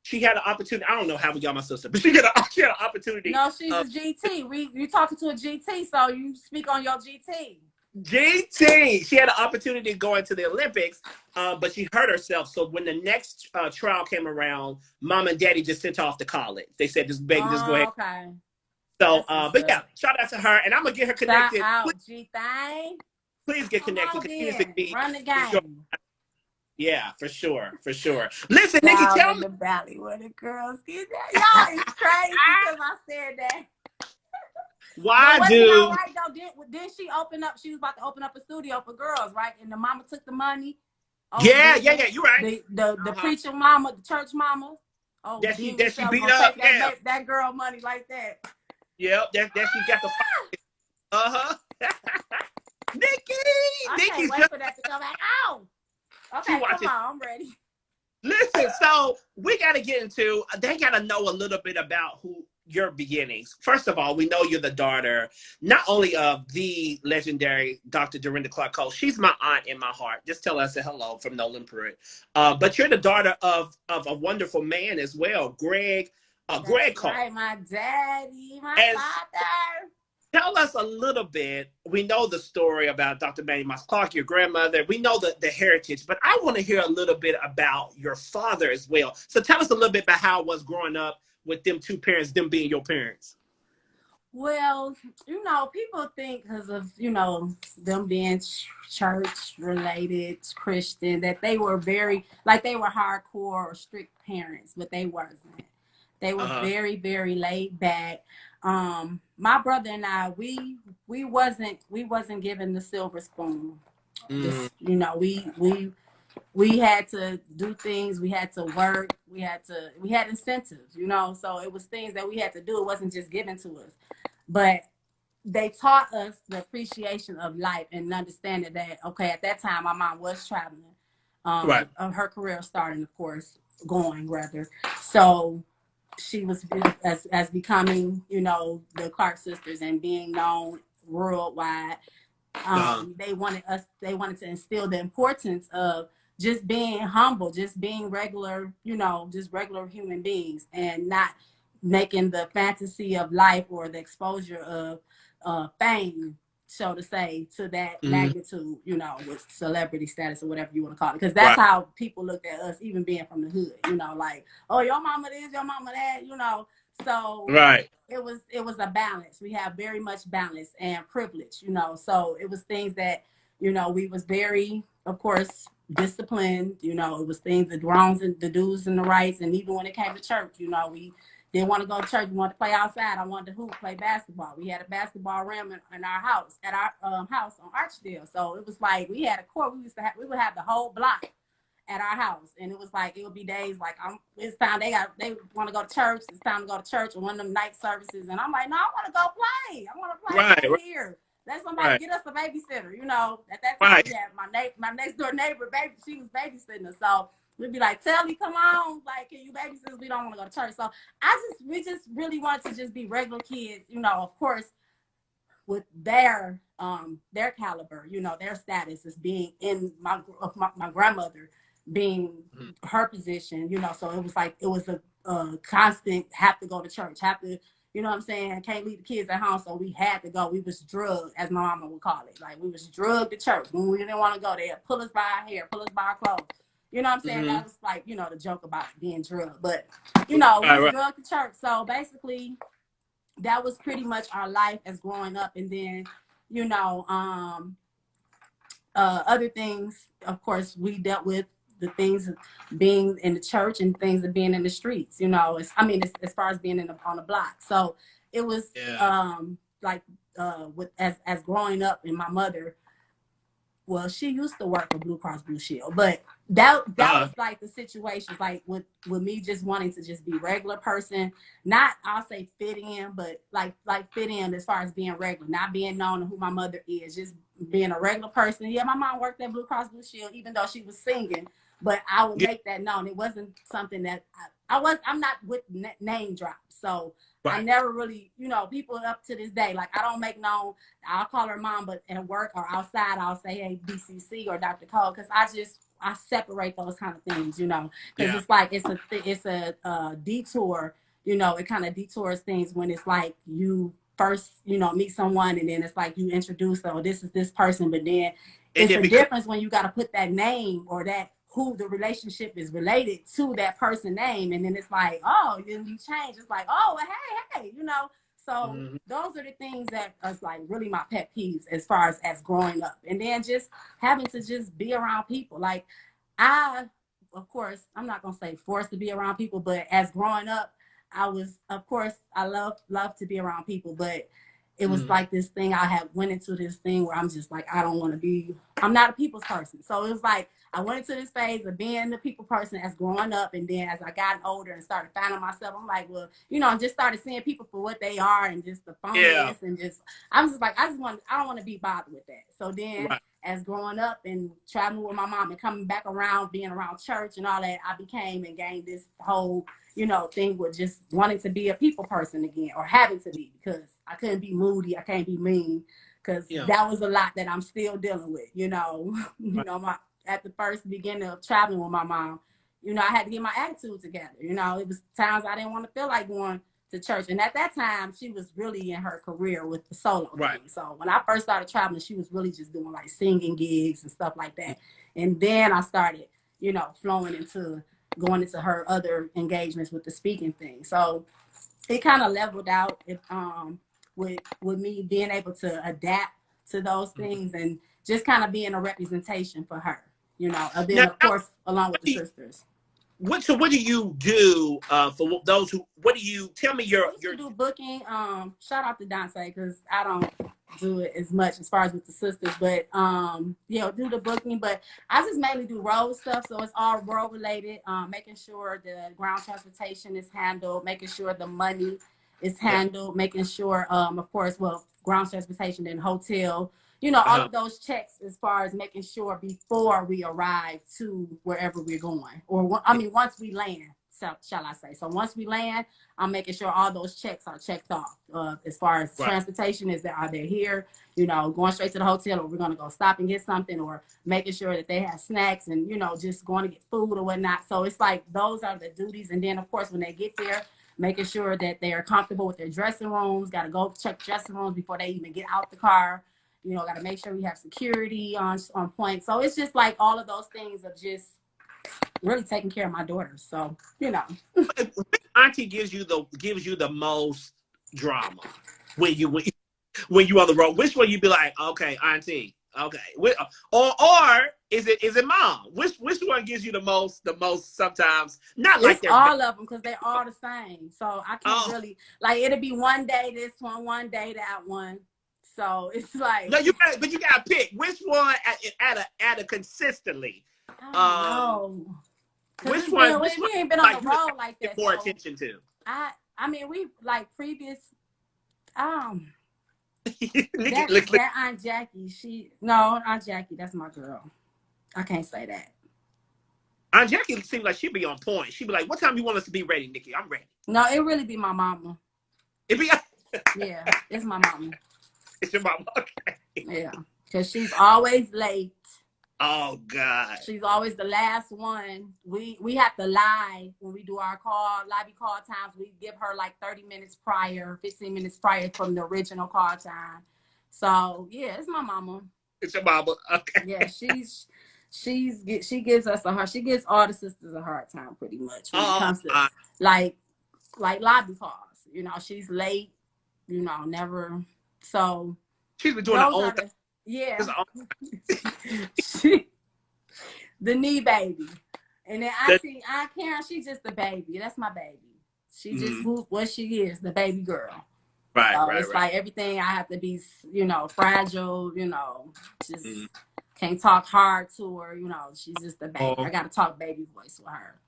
She had an opportunity. I don't know how we got my sister, but she had an opportunity.
No, she's a GT. You talking to a GT, so you speak on your GT.
GT. She had an opportunity to go into the Olympics, but she hurt herself. So when the next trial came around, mom and daddy just sent her off to college. They said, "Just baby, just go ahead."
Okay.
So, but yeah, shout out to her, and I'm gonna get her connected.
Shout out, G-Thing.
Please get connected.
Run the game.
Yeah, for sure. Listen, Nikki, tell me.
The valley where the girls get that. Y'all is crazy because I said that.
Why, dude?
Right, though? Didn't she open up? She was about to open up a studio for girls, right? And the mama took the money.
Yeah. You're right.
The preacher mama, the church mama. Oh,
that she beat up.
That girl money like that.
Yep. That she got the. Nikki.
I can't wait for that to come back. Oh. Okay, come on, I'm ready.
Listen, so we got to get into, they got to know a little bit about your beginnings. First of all, we know you're the daughter, not only of the legendary Dr. Dorinda Clark Cole. She's my aunt in my heart. Just tell us a hello from Nolan Pruitt. But you're the daughter of a wonderful man as well, Greg Cole.
Right, my daddy, my father.
Tell us a little bit. We know the story about Dr. Manny Moss Clark, your grandmother. We know the heritage, but I want to hear a little bit about your father as well. So tell us a little bit about how it was growing up with them two parents, them being your parents.
Well, people think because of, them being church related, Christian, that they were they were hardcore or strict parents, but they wasn't. They were very, very laid back. My brother and I, we wasn't given the silver spoon. This, you know, we had to do things. We had to work. We had incentives, you know. So it was things that we had to do. It wasn't just given to us. But they taught us the appreciation of life and understanding that, okay, at that time, my mom was traveling.
Right.
Her career starting, of course, going rather. So she was as becoming, you know, the Clark sisters and being known worldwide. They wanted to instill the importance of just being humble, just being regular, you know, just regular human beings, and not making the fantasy of life or the exposure of fame, so to say, to that magnitude, you know, with celebrity status or whatever you want to call it. Because that's how people looked at us, even being from the hood, you know, like, oh, your mama this, your mama that, you know. So it was a balance. We have very much balance and privilege, you know. So it was things that, you know, we was very, of course, disciplined, you know. It was things, the wrongs and the do's and the rights. And even when it came to church, you know, we didn't want to go to church. We wanted to play outside. I wanted to hoop, play basketball. We had a basketball rim in our house, at our house on Archdale. So it was like we had a court. We would have the whole block at our house, and it was like it would be days like it's time they want to go to church. It's time to go to church or one of them night services, and I'm like, no, I want to go play. I want to play here. Let somebody get us a babysitter. You know, at that time we had my next door neighbor, baby, she was babysitting us, so we'd be like, Telly, come on, like, can you babysit? We don't want to go to church. So we just really wanted to just be regular kids, you know, of course, with their caliber, you know, their status as being in my grandmother being her position, you know. So it was like, it was a constant have to go to church, have to, you know what I'm saying? Can't leave the kids at home, so we had to go. We was drugged, as my mama would call it. Like, we was drugged to church. When we didn't want to go, they'd pull us by our hair, pull us by our clothes. You know what I'm saying? That was like, you know, the joke about being drugged. But, you know, we was drugged to church. So basically, that was pretty much our life as growing up. And then, you know, other things, of course, we dealt with the things of being in the church and things of being in the streets, you know. As far as being on the block. So it was like with as growing up, and my mother, well, she used to work for Blue Cross Blue Shield, but that was like the situation, like with me just wanting to just be regular person, not, I'll say fit in, but like fit in as far as being regular, not being known who my mother is, just being a regular person. Yeah, my mom worked at Blue Cross Blue Shield, even though she was singing, but I would make that known. It wasn't something that I'm not with name drops, so I never really, you know, people up to this day, like, I don't make known, I'll call her mom, but at work or outside, I'll say, hey, BCC or Dr. Cole, because I separate those kind of things, you know, because it's like, it's a detour, you know, it kind of detours things when it's like you first, you know, meet someone, and then it's like you introduce, oh, this is this person, but then it's a difference when you got to put that name or that who the relationship is related to that person name, and then it's like, oh, then you change. It's like, oh, well, hey, you know. So those are the things that are like really my pet peeves as far as growing up, and then just having to just be around people. Like, of course, I'm not gonna say forced to be around people, but as growing up, I was, of course, I love to be around people, but it was like this thing, I had went into this thing where I'm just like, I'm not a people's person. So it was like, I went into this phase of being the people person as growing up. And then as I got older and started finding myself, I'm like, well, you know, just started seeing people for what they are and just the phoniness and just, I was just like, I don't want to be bothered with that. So then as growing up and traveling with my mom and coming back around, being around church and all that, I became and gained this whole, you know, thing with just wanting to be a people person again, or having to be, because I couldn't be moody. I can't be mean, because that was a lot that I'm still dealing with, you know. You know, at the first beginning of traveling with my mom, you know, I had to get my attitude together. You know, it was times I didn't want to feel like going to church. And at that time, she was really in her career with the solo thing. So when I first started traveling, she was really just doing like singing gigs and stuff like that. And then I started, you know, flowing into going into her other engagements with the speaking thing. So it kind of leveled out with me being able to adapt to those things and just kind of being a representation for her, you know, and then of course along with the sisters.
what do you do for those who? What do you tell me?
I used to do booking. Shout out to Dante because I don't do it as much as far as with the sisters, but do the booking. But I just mainly do road stuff, so it's all road related. Making sure the ground transportation is handled, making sure the money is handled, making sure, of course, ground transportation and hotel. All of those checks as far as making sure before we arrive to wherever we're going, or once we land. So, shall I say? So once we land, I'm making sure all those checks are checked off. As far as transportation, are they here? Going straight to the hotel, or we're gonna go stop and get something, or making sure that they have snacks and just going to get food or whatnot. So it's like those are the duties. And then of course when they get there, making sure that they are comfortable with their dressing rooms. Got to go check dressing rooms before they even get out the car. Got to make sure we have security on point. So it's just like all of those things of just really taking care of my daughters. So,
Auntie gives you the most drama when you on the road. Which one you be like, okay, Auntie, okay, or is it Mom? Which one gives you the most sometimes? Not like
they're all of them because they're all the same. So I can't really it'll be one day this one day that one. So it's like
no, you gotta pick which one at a consistently.
I don't know.
Which one?
We ain't been on the road like that.
More attention to.
I mean, we like previous.
Nikki,
that Aunt Jackie. Aunt Jackie, that's my girl. I can't say that.
Aunt Jackie seems like she'd be on point. She'd be like, "What time you want us to be ready, Nikki? I'm ready."
No, it really be my mama.
It be.
Yeah, it's my mama.
It's your mama. Okay.
Yeah, because she's always late.
Oh God.
She's always the last one. We have to lie when we do our lobby call times. We give her like 30 minutes prior, 15 minutes prior from the original call time. So yeah, it's my mama.
It's your mama. Okay.
Yeah, she gives all the sisters a hard time pretty much when it comes to like lobby calls. She's late, never. So
she's been doing her own thing.
Yeah. The knee baby. And then Aunt Karen, she's just the baby. That's my baby. She just what she is, the baby girl.
Right, so
it's like everything I have to be, fragile, just can't talk hard to her, she's just the baby. I got to talk baby voice with her.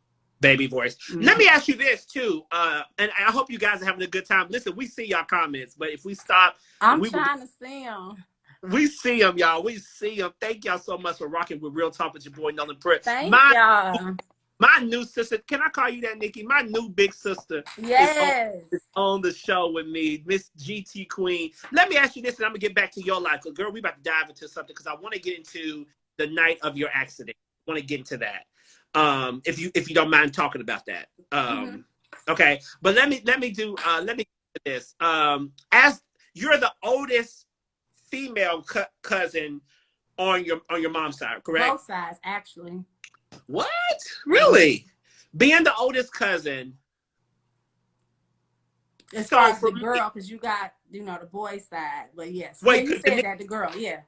Baby voice. Let me ask you this too, and I hope you guys are having a good time. Listen, we see y'all comments, but if we stop,
I'm trying to see them.
We see them, y'all. We see them. Thank y'all so much for rocking with Real Talk with your boy Nolan Pritt.
Thank y'all.
My new sister, can I call you that, Nikki? My new big sister is on the show with me, Miss GT Queen. Let me ask you this, and I'm going to get back to your life. Because, girl, we about to dive into something because I want to get into the night of your accident. I want to get into that. If you don't mind talking about that. Okay. But let me do this. As you're the oldest female cousin on your mom's side, correct?
Both sides, actually.
What? Really? Being the oldest cousin.
As far as the girl, because you got, the boy side. But yes. Wait, you said that, the girl, yeah.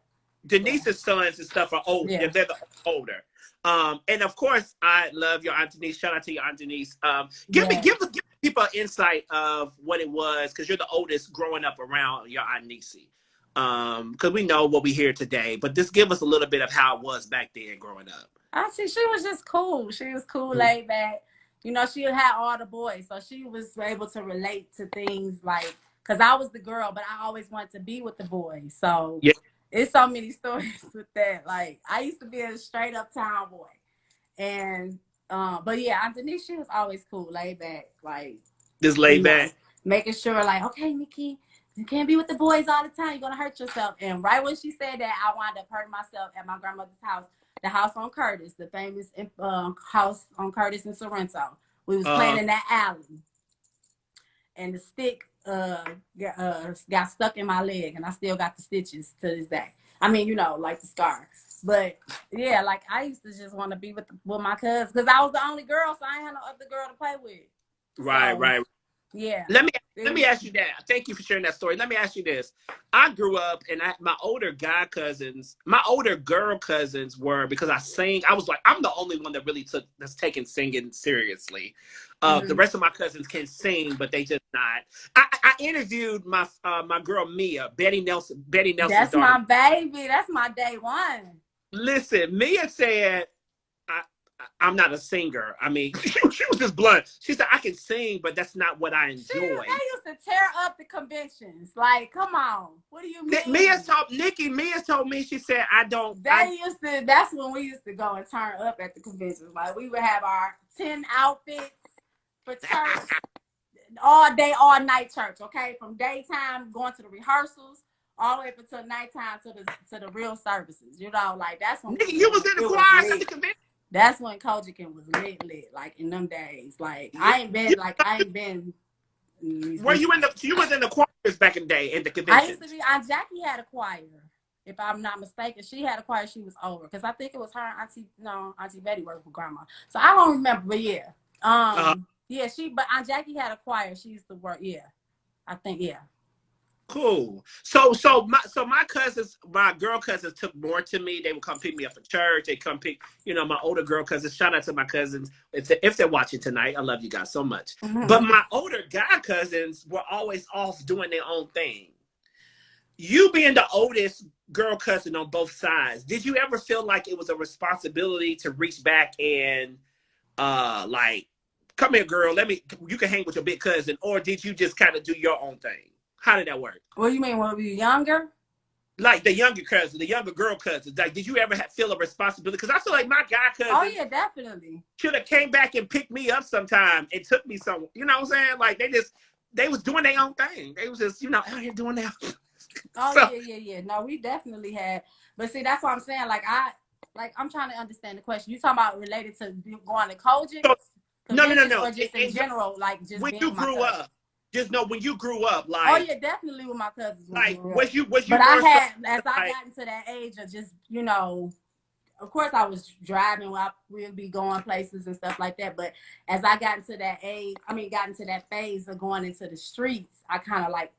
Denise's sons and stuff are older. Yeah. They're the older. And of course, I love your Aunt Denise. Shout out to your Aunt Denise. Give people an insight of what it was, because you're the oldest growing up around your Aunt Nisi. Because we know what we hear today, but just give us a little bit of how it was back then growing up.
I see she was just cool. She was cool, laid back. She had all the boys, so she was able to relate to things like, because I was the girl, but I always wanted to be with the boys. So it's so many stories with that. Like, I used to be a straight up town boy. And, but yeah, Aunt Denise, she was always cool, laid back. Like,
just laid back.
Making sure, like, okay, Nikki, you can't be with the boys all the time. You're going to hurt yourself. And right when she said that, I wound up hurting myself at my grandmother's house. The house on Curtis, the famous house on Curtis and Sorrento. We was playing in that alley. And the stick got stuck in my leg. And I still got the stitches to this day. I mean, like the scar. But, yeah, like, I used to just want to be with my cousins. Because I was the only girl, so I ain't had no other girl to play with.
Right.
Yeah.
Let me
It
let
was,
me ask you that. Thank you for sharing that story. Let me ask you this. I grew up and my older guy cousins, my older girl cousins were because I sing. I was like, I'm the only one that really that's taken singing seriously. The
mm-hmm.
rest of my cousins can sing, but they just not. I interviewed my girl Mia, Betty Nelson's
That's
daughter.
my baby. That's my day one.
Listen, Mia said I, I'm not a singer. I mean, she was just blunt. She said, I can sing, but that's not what I enjoy.
They used to tear up the conventions. Like, come on. What do you
Mia
mean?
told Nikki, Mia told me, she said,
That's when we used to go and turn up at the conventions. Like, we would have our 10 outfits for church, all day, all night church, okay? From daytime going to the rehearsals all the way up until nighttime to the real services. You know, like that's when
Nikki, you was in the
it was
choir at the
lit.
convention.
That's when Kojikin was lit, like in them days. Like
You,
I ain't been
were you was in the choirs back in the day in the
I used to
conventions.
be Aunt Jackie had a choir. If I'm not mistaken, she had a choir. She was over because I think it was her Auntie Betty worked for grandma. So I don't remember, but yeah,
Uh,
yeah, but Aunt Jackie had a choir. She used to work. Yeah, I think yeah.
cool. So my cousins, my girl cousins took more to me. They would come pick me up for church. They come pick, my older girl cousins. Shout out to my cousins if they're watching tonight. I love you guys so much. But
Mm-hmm.
my older guy cousins were always off doing their own thing. You being the oldest girl cousin on both sides, did you ever feel like it was a responsibility to reach back and like, come here, girl, you can hang with your big cousin, or did you just kind of do your own thing? How did that work?
What do you mean when we were younger?
Like the younger cousin, the younger girl cousins, like did you ever feel a responsibility? Because I feel like my guy
Oh
cousins
yeah, definitely.
should have came back and picked me up sometime and took me somewhere. You know what I'm saying? Like they was doing their own thing. They was just out here doing their
Oh
so
yeah. No, we definitely had. But see, that's what I'm saying. I'm trying to understand the question. You talking about related to going to Kojic
so no, no, no,
conventions
no.
or just in general, like just
When
being
you
with my
grew
cousins?
up, just know when you grew up,
Oh
like
yeah, definitely with my cousins when we
like
grew up.
was you
But I
more so
had, as I
like
got into that age of just, of course I was driving while we'd be going places and stuff like that. But as I got into that got into that phase of going into the streets, I kind of like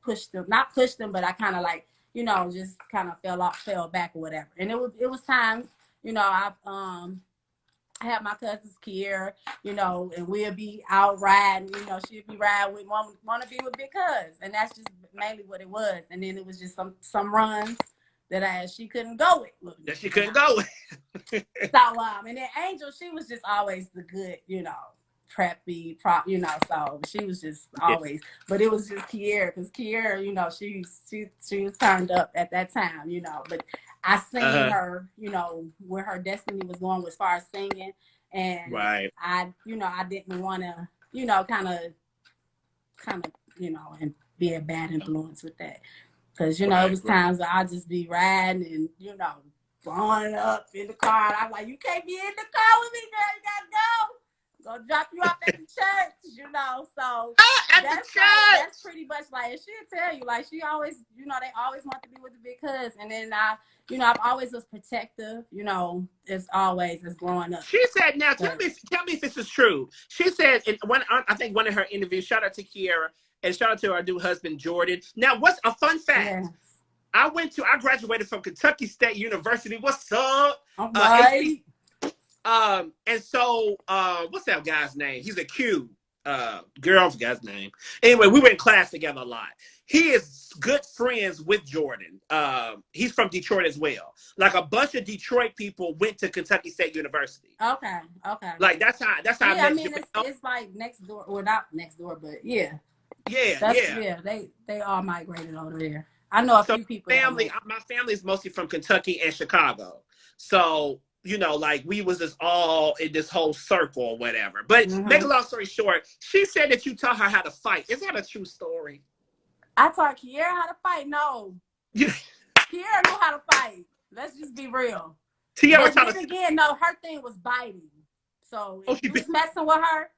not pushed them, but I kind of like, just kind of fell back or whatever. And it was times, I have my cousins Kiera, and we'll be out riding. She'll be riding with want to be with big cuz, and that's just mainly what it was. And then it was just some runs that she couldn't go with me,
that she couldn't go with?
so and then Angel, she was just always the good, preppy prop, so she was just
Yeah.
always. But it was just Kiera, because Kiera, she was turned up at that time, but I seen
Uh-huh.
her, where her destiny was going as far as singing, and
Right.
I didn't want to, kind of, and be a bad influence with that. Because, it
Right.
was
Right.
times that I just be riding and, blowing up in the car. And I'm like, you can't be in the car with me, girl. You got to go. Gonna drop you off at the church. So
At the
that's
church.
pretty much like, and she'll tell you, like, she always, they always want to be with the big cuz. And then I've always was protective, as always, as growing up.
She said, "Now
But
tell me if this is true." She said in one, I think one of her interviews. Shout out to Kiera and shout out to her new husband Jordan. Now, what's a fun
yeah,
fact? I graduated from Kentucky State University. What's up?
all
AC.
right.
And so what's that guy's name? He's a Q. Girl, I forgot his name. Anyway, we were in class together a lot. He is good friends with Jordan. He's from Detroit as well. Like a bunch of Detroit people went to Kentucky State University.
Okay.
Like that's how I
Yeah, I
met
mean
Jordan.
it's like next door, well not next door, but yeah,
Yeah,
that's
yeah.
they all migrated over there. I know a
So
few people that went.
my family is mostly from Kentucky and Chicago. So, like we was just all in this whole circle or whatever. But make a
Mm-hmm.
long story short, she said that you taught her how to fight. Is that a true story?
I taught Kiera how to fight. No,
Yeah.
Kiera knew how to fight. Let's just be real.
Tiara
But
taught
then
us.
again, no, her thing was biting. So
Oh,
if you was messing with her,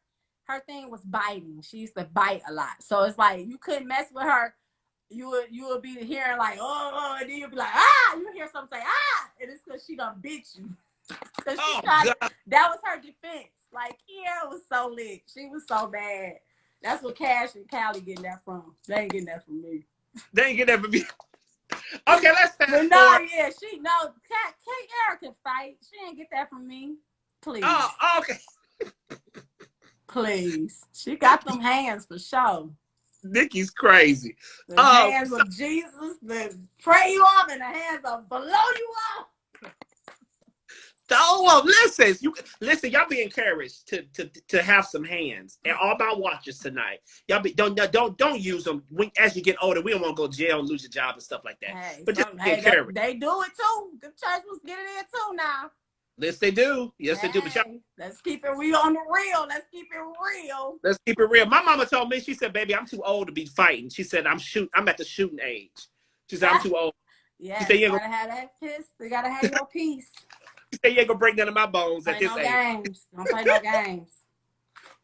her thing was biting. She used to bite a lot. So it's like you couldn't mess with her. You would be hearing like and then you'll be like you hear something say and it's because she done bit you. Because she
oh
tried to,
God.
that was her defense. Like Kiera was so lit. She was so bad. That's what Cash and Callie getting that from. They ain't getting that from me.
They ain't getting that from me. Okay, let's fast
But no,
forward.
yeah, Kate Era can fight. She ain't get that from me. Please.
Oh, okay.
Please. She got them hands for sure.
Nikki's crazy.
The hands of Jesus that pray you off and the hands of blow you off.
Oh, listen, y'all be encouraged to have some hands. And all my watchers tonight, y'all don't use them as you get older. We don't want to go to jail and lose your job and stuff like that.
Hey,
but just be encouraged.
They do it too. The church was getting it too now.
Yes, they do. Yes, they do. But
let's keep it real on the real. Let's keep it real.
Let's keep it real. My mama told me, she said, "Baby, I'm too old to be fighting." She said, I'm at the shooting age. She said, "I'm too old."
Yeah, she said, you gotta have that piss. You gotta have your peace.
She said, "You ain't gonna break none of my bones at this age."
Games. Don't play no games.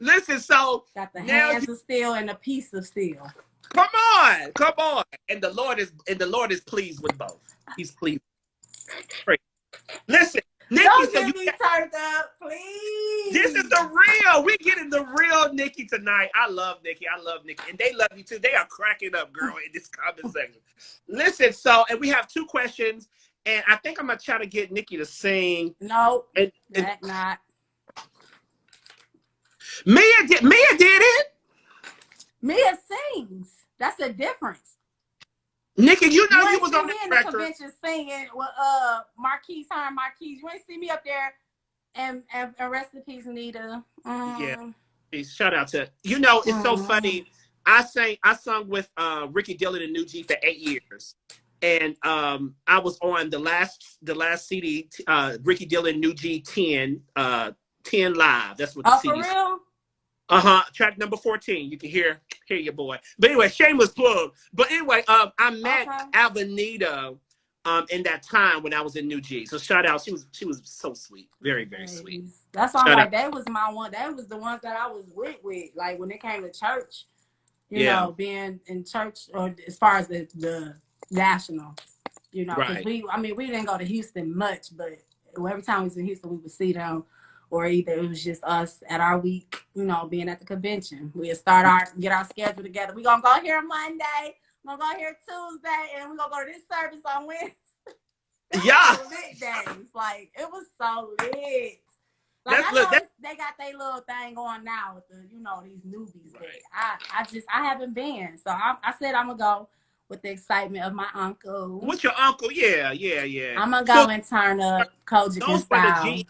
Listen, so
got the hands of steel and a piece of steel.
Come on. And the Lord is pleased with both. He's pleased. Listen, Nikki,
don't get me turned up, please.
This is the real. We're getting the real Nikki tonight. I love Nikki. And they love you too. They are cracking up, girl, in this comment section. Listen, and we have 2 questions, and I think I'm gonna try to get Nikki to sing.
No, that's not.
Mia did it.
Mia sings. That's the difference.
Nikki, you was on the
convention singing with Marquise. You ain't see me up there. And rest in peace, Nita.
Yeah. Shout out to it's so funny. I sung with Ricky Dillon and New G for 8 years. And I was on the last CD, Ricky Dillon New G 10 live. That's what the CD is.
For real?
Track number 14. You can hear your boy. But anyway, shameless plug. But anyway, I met Avenida in that time when I was in New G. So shout out. She was so sweet. Very, very sweet.
That's why I'm like, that was my one. That was the ones that I was with. Like when it came to church, you know, being in church, or as far as the national, you know, because we didn't go to Houston much, but every time we was in Houston, we would see them. Or either it was just us at our week, you know, being at the convention. We'd get our schedule together. We're going to go here Monday. We're going to go here Tuesday. And we're going to go to this service on Wednesday.
Yeah.
Lit days. Like, it was so lit. Like, I know they got their little thing going now with the, you know, these newbies. But I haven't been. So I said I'm going to go with the excitement of my uncle.
What's your uncle? Yeah.
I'm going to go and turn up Kojic style.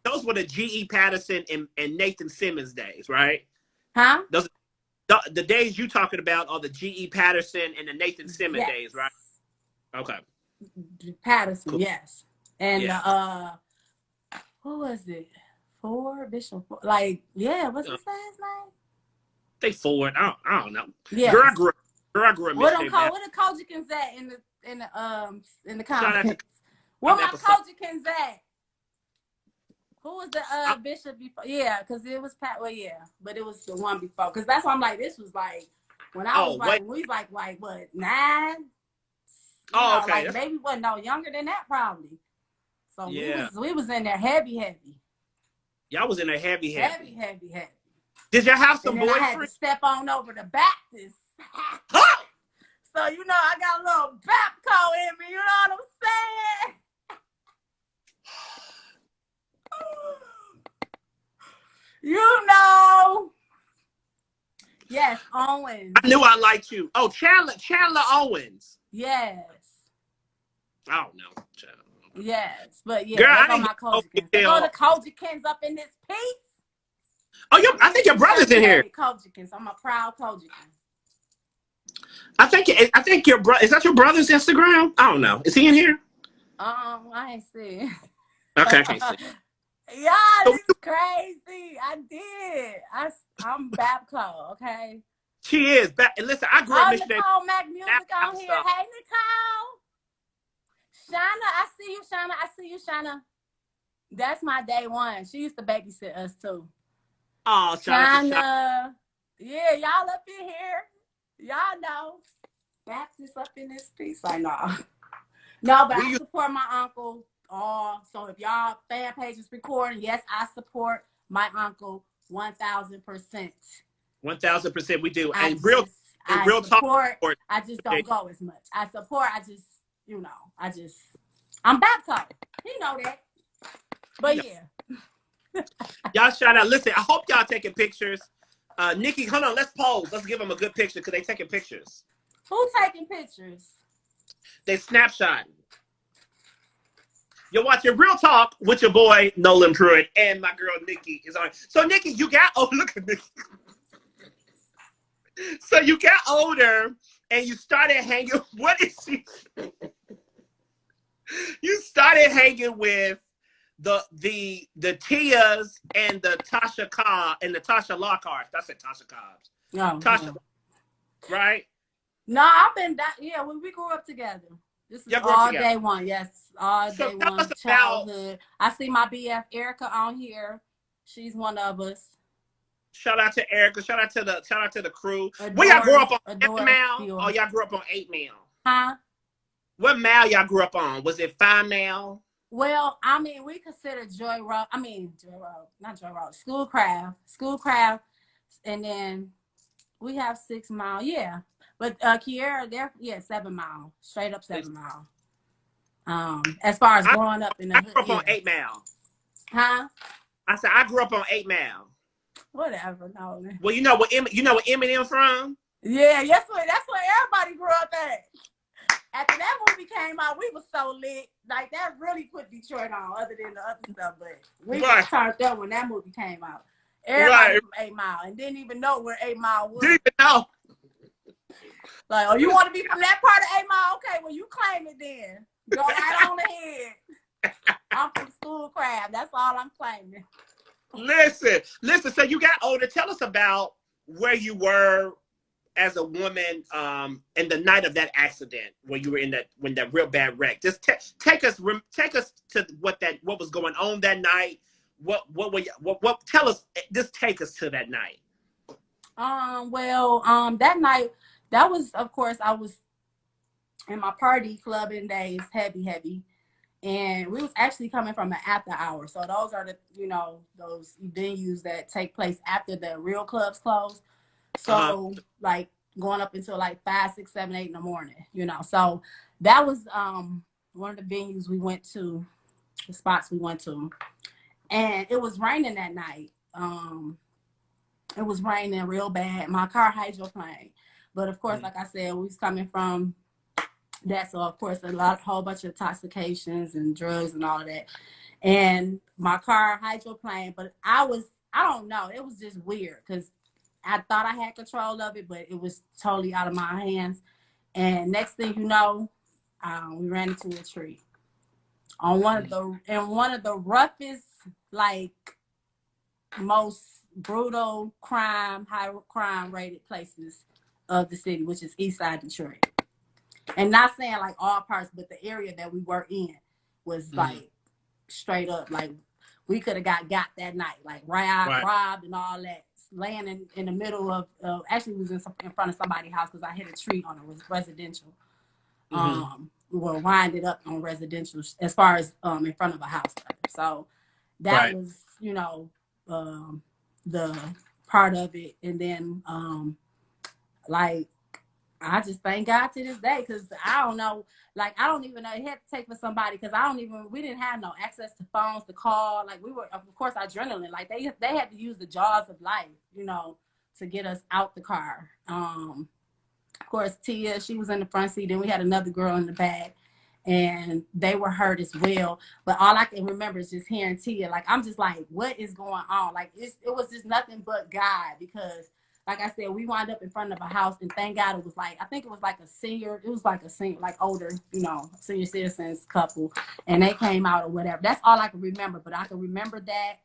Those were the G.E. Patterson and Nathan Simmons days, right?
Huh?
Those the days you talking about are the G.E. Patterson and the Nathan Simmons days, right? Okay.
Patterson, cool. Yes. And who was it? Bishop Ford. Like, what's his name?
They Ford. I don't know.
Yeah.
Girl, I grew up.
What the Kojikins at in the comments? Where my Kojikins at? Who was the bishop before? Yeah, because it was Pat. Well, yeah, but it was the one before. Because that's why I'm like, this was like when I was like, we was like what 9?
Okay.
Like maybe wasn't younger than that probably. So we was in there heavy.
Y'all was in there heavy.
Heavy.
Did y'all have some boyfriends? I
had to step on over to Baptist. So you know I got a little Bapco in me. You know what I'm saying? You know. Yes, Owens.
I knew I liked you. Oh, Chandler Owens.
Yes.
I don't know.
Yes, but yeah,
girl,
I didn't my Kojikins. They go the Kojikins up in this piece.
Oh, I think your brother's in here.
Kojikins. I'm a proud Kojikin.
I think your brother, is that your brother's Instagram? I don't know. Is he in here?
I ain't see.
Okay, I can't see.
Yeah, this is crazy. I did. I'm Babco, okay?
She is. Listen, I grew up in
Nicole Mac Music on here. Hey, Nicole. I see you, Shauna. That's my day one. She used to babysit us, too.
Oh,
Shauna. Yeah, y'all up in here. Y'all know. Baptist up in this piece. I know. No, but I support my uncle. So if y'all fan page is recording, yes, I support my uncle 1000%.
1000% we do.
I
And real
just,
and
I
real talk.
support. I just don't go as much. I support. I just, you know, I'm baptized. You know that.
You
But
know,
yeah.
y'all shout out. Listen, I hope y'all taking pictures. Nikki, hold on. Let's pose. Let's give them a good picture because they taking pictures.
Who taking pictures?
They snapshot. You're watching Real Talk with your boy Nolan Pruitt and my girl Nikki is on. So Nikki, you got look at Nikki. So you got older and you started hanging. What is she? You started hanging with the Tias and the Tasha Cobb and the Tasha Lockharts. That's it, Tasha Cobbs.
No.
Tasha, right?
No, I've been that. Yeah, when we grew up together. This is all day one. Yes, all
So
day
tell
one.
us
Childhood. I see my BF Erica on here. She's one of us.
Shout out to Erica. Shout out to the crew. Where y'all grew up on? 7 Mile? Oh, y'all grew up on 8 Mile.
Huh?
What mile y'all grew up on? Was it 5 Mile?
Well, I mean, we consider Joy Road. I mean, Joy Road, not Joy Road. Schoolcraft, and then we have 6 Mile. Yeah, but Kiera, they're 7 Mile, straight up 7 Mile. As far as growing up in the hood,
I grew up on 8 Mile.
Huh?
I said I grew up on 8 Mile.
Whatever, no.
Well, you know what Eminem from?
Yeah, that's where everybody grew up at. After that movie came out, we was so lit. Like, that really put Detroit on, other than the other stuff. But we just turned up when that movie came out. Everybody from 8 Mile and didn't even know where 8 Mile was.
Didn't even know.
Like, oh, you want to be from that part of 8 Mile? Okay, well, you claim it then. Go right on ahead. I'm from Schoolcraft. That's all I'm claiming.
Listen. So you got older. Tell us about where you were as a woman in the night of that accident when you were when that real bad wreck. Just take us to what was going on that night. What tell us, just take us to that night.
That night, that was, of course, I was in my party clubbing days, heavy, and we was actually coming from an after hour. So those are those venues that take place after the real clubs close. So like going up until like 5, 6, 7, 8 in the morning, So that was one of the venues we went to, the spots we went to. And it was raining that night. It was raining real bad. My car hydroplaned. But of course, like I said, we was coming from that. So of course, whole bunch of intoxications and drugs and all of that. And my car hydroplaned, but I don't know. It was just weird because I thought I had control of it, but it was totally out of my hands. And next thing you know, we ran into a tree on one of the roughest, like, most brutal high crime rated places of the city, which is East Side Detroit. And not saying like all parts, but the area that we were in was like straight up, like we could have got that night, like robbed and all that. Laying in the middle of, actually was in front of somebody's house because I hit a tree on a residential. We were winded up on residential as far as in front of a house. So that was, the part of it. And then like, I just thank God to this day, because I don't know, like, I don't even know, it had to take for somebody, because we didn't have no access to phones to call. Like, we were, of course, adrenaline. Like, they had to use the jaws of life, to get us out the car. Of course, Tia, she was in the front seat. Then we had another girl in the back, and they were hurt as well. But all I can remember is just hearing Tia. Like, I'm just like, what is going on? Like, it was just nothing but God, because like I said, we wound up in front of a house, and thank God it was like, I think it was like a senior, like older, senior citizens couple, and they came out or whatever. That's all I can remember, but I can remember that,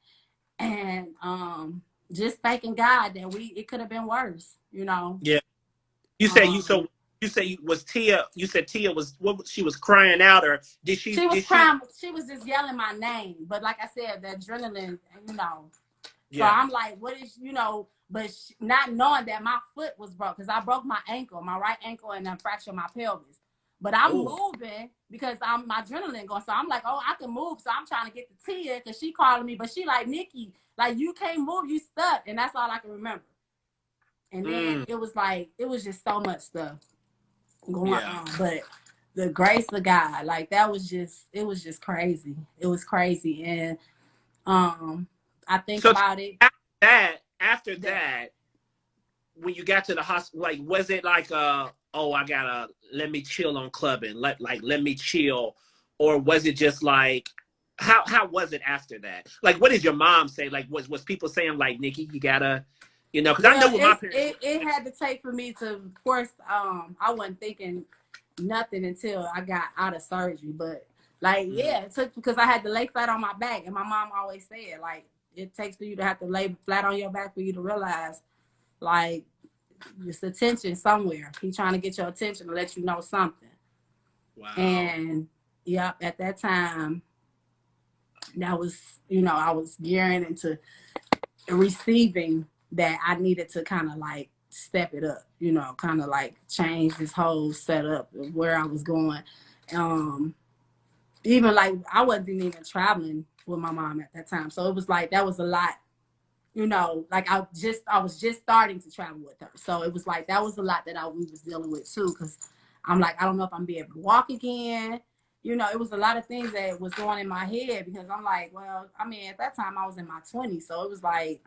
and just thanking God that it could have been worse,
Yeah. You said was Tia, you said Tia was, she was crying out, or did she?
She was crying. She was just yelling my name, but like I said, the adrenaline, So I'm like, what is, but not knowing that my foot was broke, because I broke my right ankle, and then fractured my pelvis. But I'm moving because my adrenaline going. So I'm like, oh, I can move. So I'm trying to get the Tia, because she calling me, but she like, Nikki, like, you can't move, you stuck. And that's all I can remember. And then
Mm.
it was like, it was just so much stuff going
Yeah.
on. But the grace of God, like that was just, it was just crazy. It was crazy. And I think
So
about it.
after
That
that, when you got to the hospital, like, was it like, oh, I gotta let me chill on clubbing, let me chill, or was it just like, how was it after that? Like, what did your mom say? Like, was people saying like, Nikki, you gotta, because I know
well,
what my parents were.
it had to take for me to, of course, I wasn't thinking nothing until I got out of surgery. But like,
Mm-hmm.
yeah, it took, because I had to lay flat on my back, and my mom always said like, it takes for you to have to lay flat on your back for you to realize like it's attention somewhere. He trying to get your attention to let you know something.
Wow.
And yep, at that time, that was, I was gearing into receiving that I needed to kind of like step it up, kind of like change this whole setup of where I was going. Um, Even like I wasn't even traveling with my mom at that time. So it was like that was a lot, like I was just starting to travel with her. So it was like that was a lot that we was dealing with too, because I'm like, I don't know if I'm be able to walk again. It was a lot of things that was going in my head, because I'm like, well, I mean, at that time I was in my 20s. So it was like,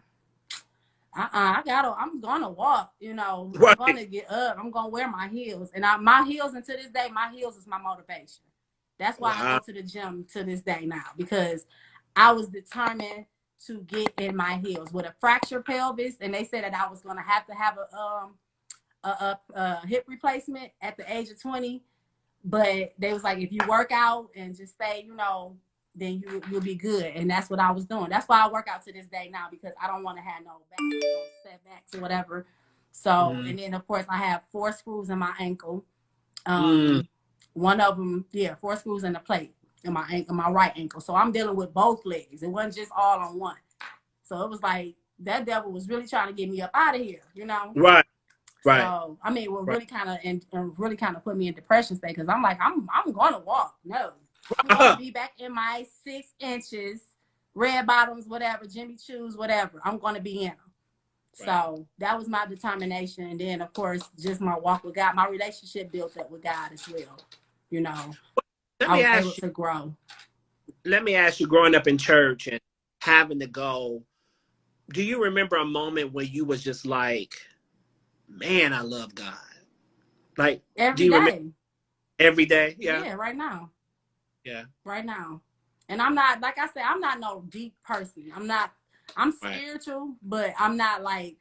I'm gonna walk, I'm
Right.
gonna get up, I'm gonna wear my heels. And my heels, and to this day, my heels is my motivation. That's why I go
Wow.
to the gym to this day now, because I was determined to get in my heels with a fractured pelvis. And they said that I was gonna have to have a hip replacement at the age of 20. But they was like, if you work out and just stay, then you'll be good. And that's what I was doing. That's why I work out to this day now, because I don't want to have no setbacks or whatever. So,
Mm-hmm.
and then of course I have 4 screws in my ankle.
Mm.
One of them, 4 screws in the plate in my ankle, my right ankle. So I'm dealing with both legs. It wasn't just all on one. So it was like that devil was really trying to get me up out of here.
Right. Right.
So I mean, what
Right.
really kind of and really kind of put me in depression state, because I'm like, I'm going to walk. No, I'm going to be back in my 6 inches, red bottoms, whatever, Jimmy Choos, whatever. I'm going to be in them.
Right.
So that was my determination. And then, of course, just my walk with God, my relationship built up with God as well.
Let
I
me
was able
ask you.
to grow.
Let me ask you. Growing up in church and having to go, do you remember a moment where you was just like, man, I love God? Like, do
Every
you remember
day.
every day? Yeah.
Yeah, right now.
Yeah.
Right now. And I'm not, like I said, I'm not no deep person. I'm
Right.
spiritual, but I'm not like,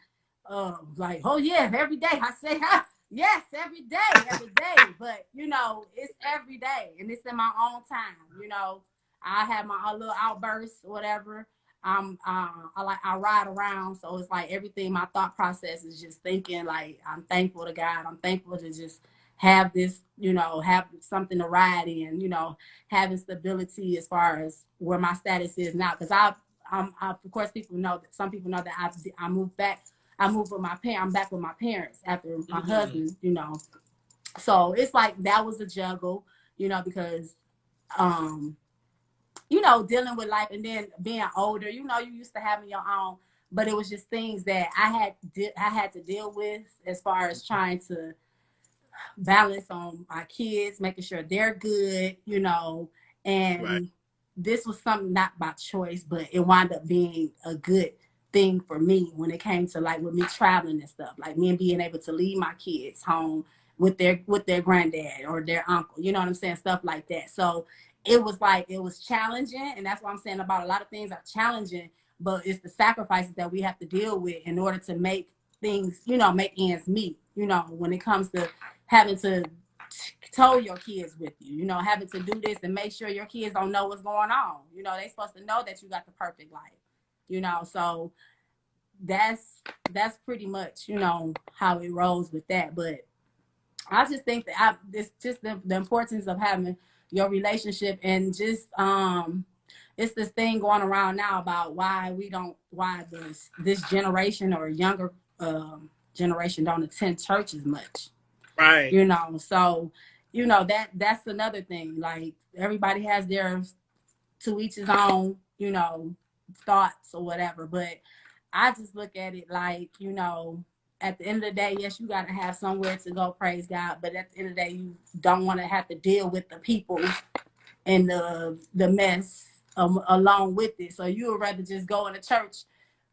oh yeah, every day. I say, yes, every day. But it's every day, and it's in my own time. I have my little outbursts, whatever. I ride around, so it's like everything. My thought process is just thinking like, I'm thankful to God. I'm thankful to just have this, have something to ride in, having stability as far as where my status is now. Because of course, people know that some people know that I moved back. I moved with my parents. I'm back with my parents after my
Mm.
husband. So it's like that was a juggle, because dealing with life, and then being older, you used to having your own, but it was just things that I had to deal with, as far as trying to balance on my kids, making sure they're good,
Right.
and this was something not by choice, but it wound up being a good thing for me when it came to like with me traveling and stuff, like me and being able to leave my kids home with their granddad or their uncle, you know what I'm saying, stuff like that. So it was like, it was challenging, and that's what I'm saying about a lot of things are challenging, but it's the sacrifices that we have to deal with in order to make things, make ends meet, when it comes to having to tow your kids with you, having to do this and make sure your kids don't know what's going on. They're supposed to know that you got the perfect life, so that's pretty much, how it rolls with that. But I just think that it's just the importance of having your relationship, and just it's this thing going around now about why this generation or younger generation don't attend church as much.
Right.
So that's another thing. Like, everybody has their, to each his own, thoughts or whatever. But I just look at it like, at the end of the day, yes, you got to have somewhere to go, praise God. But at the end of the day, you don't want to have to deal with the people and the mess along with it. So you would rather just go in a church,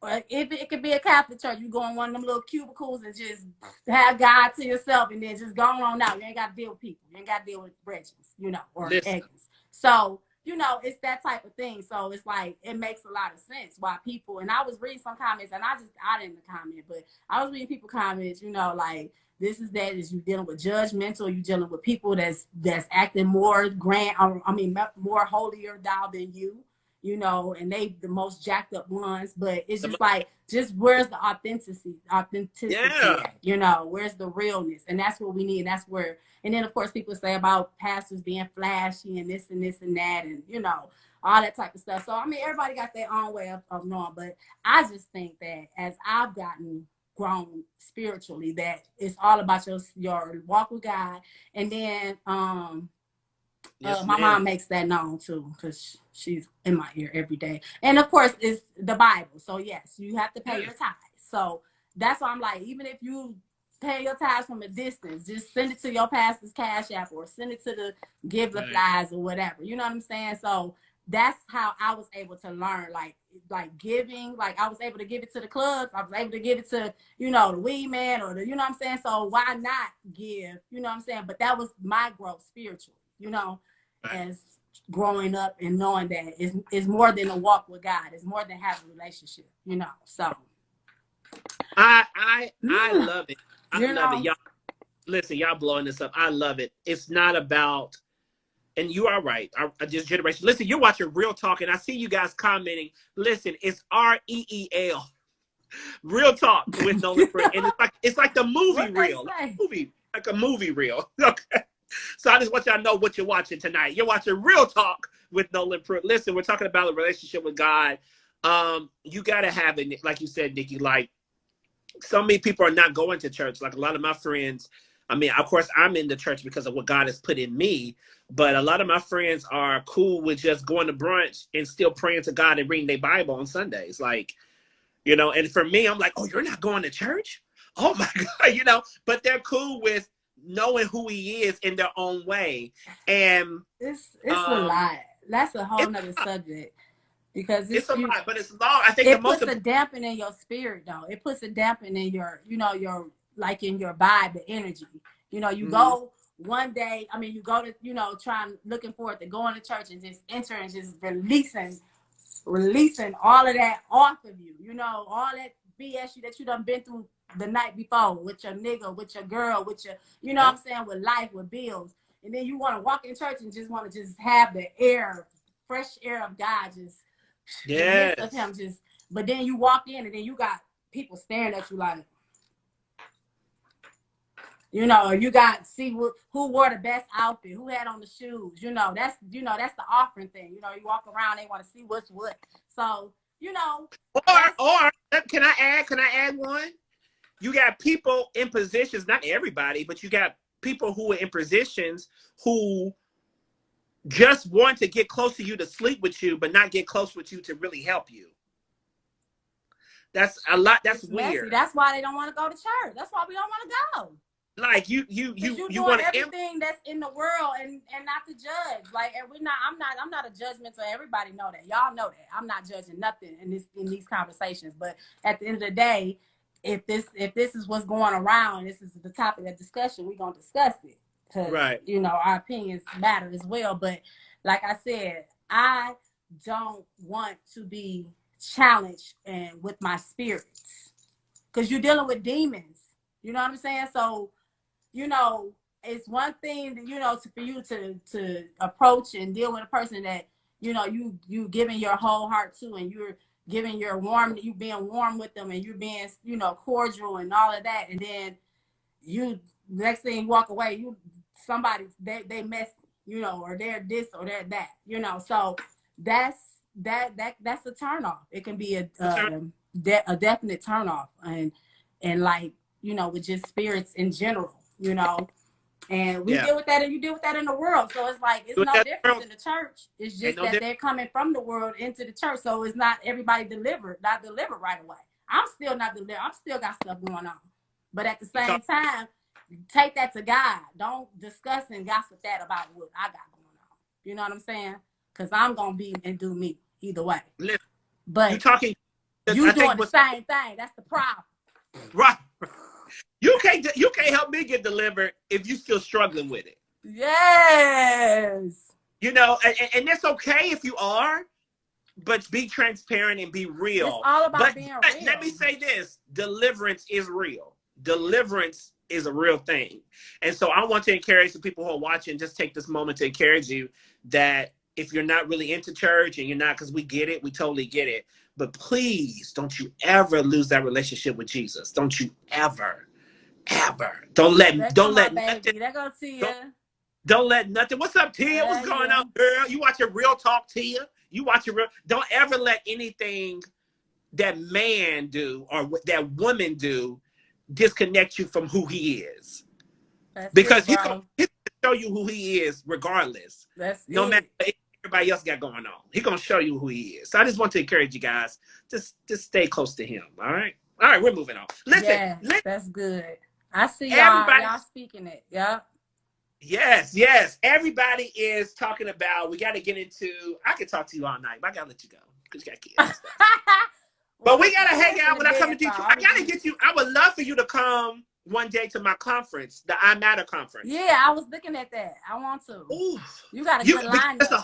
or if it could be a Catholic church, you go in one of them little cubicles and just have God to yourself, and then just go on out. You ain't got to deal with people. You ain't got to deal with bridges, or
Listen.
eggs. So it's that type of thing. So it's like, it makes a lot of sense why people, and I was reading some comments, and I didn't comment, but I was reading people comments, like, this is that, is you dealing with judgmental, you dealing with people that's acting more more holier thou than you, and they the most jacked up ones. But it's just like, just where's the authenticity
Yeah.
at? Where's the realness? And that's what we need. And that's where, and then of course people say about pastors being flashy and this and this and that, and all that type of stuff. So I mean, everybody got their own way of knowing, but I just think that as I've grown spiritually, that it's all about your walk with God. And then
Yes,
my mom makes that known too, because she's in my ear every day. And of course, it's the Bible. So yes, you have to pay your tithes. So that's why I'm like, even if you pay your tithes from a distance, just send it to your pastor's Cash App, or send it to the Give the Flies or whatever. You know what I'm saying? So that's how I was able to learn, like giving. Like, I was able to give it to the clubs. I was able to give it to, the weed man, or the, you know what I'm saying? So why not give, you know what I'm saying? But that was my growth spiritually, as growing up and knowing that it's more than a walk with God. It's more than having a relationship, So
I love it. I love it. Y'all, listen, y'all blowing this up. I love it. It's not about, and you are right. This generation. Listen, you're watching Real Talk, and I see you guys commenting. Listen, it's REEL, Real Talk with Nolan Pruitt, and it's like the movie reel, like a movie reel. Okay. So I just want y'all to know what you're watching tonight. You're watching Real Talk with Nolan Pruitt. Listen, we're talking about a relationship with God. You gotta have it, like you said, Nikki. Like, so many people are not going to church. Like, a lot of my friends, I mean, of course, I'm in the church because of what God has put in me. But a lot of my friends are cool with just going to brunch and still praying to God and reading their Bible on Sundays. Like, and for me, I'm like, oh, you're not going to church? Oh my God, but they're cool with knowing who he is in their own way. And
it's a lot. That's a whole nother subject. Because
it's a lot, but it's long. I think
it puts a dampen in your spirit, though. It puts a dampen in your, your, like, in your vibe, the energy. You go one day, I mean, you go to, looking forward to going to church and just entering and just releasing all of that off of you. All that BS that you done been through the night before with your nigga, with your girl, with your, what I'm saying, with life, with bills. And then you want to walk in church and just want to just have the fresh air of God, just the midst of him, just. But then you walk in and then you got people staring at you like, you got see who wore the best outfit, who had on the shoes. That's the offering thing. You walk around, they want to see what's what. So
or can I add one? You got people in positions, not everybody, but you got people who are in positions who just want to get close to you to sleep with you, but not get close with you to really help you. That's a lot. That's weird.
Messy. That's why they don't want to go to church. That's why we don't want to go.
Like you
doing everything that's in the world and not to judge. Like, and I'm not a judgmental. Everybody know that. Y'all know that. I'm not judging nothing in these conversations. But at the end of the day, if this is what's going around, this is the topic of discussion, we're gonna discuss it. Because our opinions matter as well. But like I said, I don't want to be challenged and with my spirits. Because you're dealing with demons. You know what I'm saying? So it's one thing that, for you to approach and deal with a person that, you giving your whole heart to, and you're giving you being warm with them, and you're being, cordial and all of that. And then next thing you walk away, they mess, or they're this or they're that, so that's a turn off. It can be a definite turn off. And like, with just spirits in general, and we deal with that, and you deal with that in the world. So it's like, it's no difference in the church. It's just that they're coming from the world into the church. So it's not everybody not delivered right away. I'm still not delivered. I'm still got stuff going on. But at the same time, take that to God. Don't discuss and gossip that about what I got going on. You know what I'm saying? Because I'm gonna be and do me either way.
Listen, you
But
talking?
you
I
doing
think
the same thing. That's the problem.
right. You can't help me get delivered if you still struggling with it.
Yes.
You know, and it's okay if you are, but be transparent and be
It's
real.
all about
But
being
let
real.
me say this: deliverance is real. Deliverance is a real thing, and so I want to encourage the people who are watching. Just take this moment to encourage you that if you're not really into church and you're not, because we get it, we totally get it. But please, don't you ever lose that relationship with Jesus. Don't you ever, ever.
There
Don't
come my
let nothing.
baby. There go Tia.
Don't let nothing. What's up, Tia? What's going
Yeah.
on, girl? You watching Real Talk, Tia? You watching Real? Don't ever let anything that man do or that woman do disconnect you from who he is,
That's
because
it, bro.
he's gonna show you who he is regardless.
That's
No matter
it.
what everybody else got going on, he's gonna show you who he is. So I just want to encourage you guys, just stay close to him. All right, we're moving on. Listen,
Yes, that's good. I see y'all.
everybody.
Y'all speaking it. Yep.
Yes. Everybody is talking about. We got to get into. I could talk to you all night, but I gotta let you go because you got kids and stuff.
Well,
But we gotta hang out when I come to
bed,
Detroit. I gotta get you. I would love for you to come one day to my conference, the I Matter conference.
Yeah, I was looking at that. I want to.
Ooh,
You got a good line up.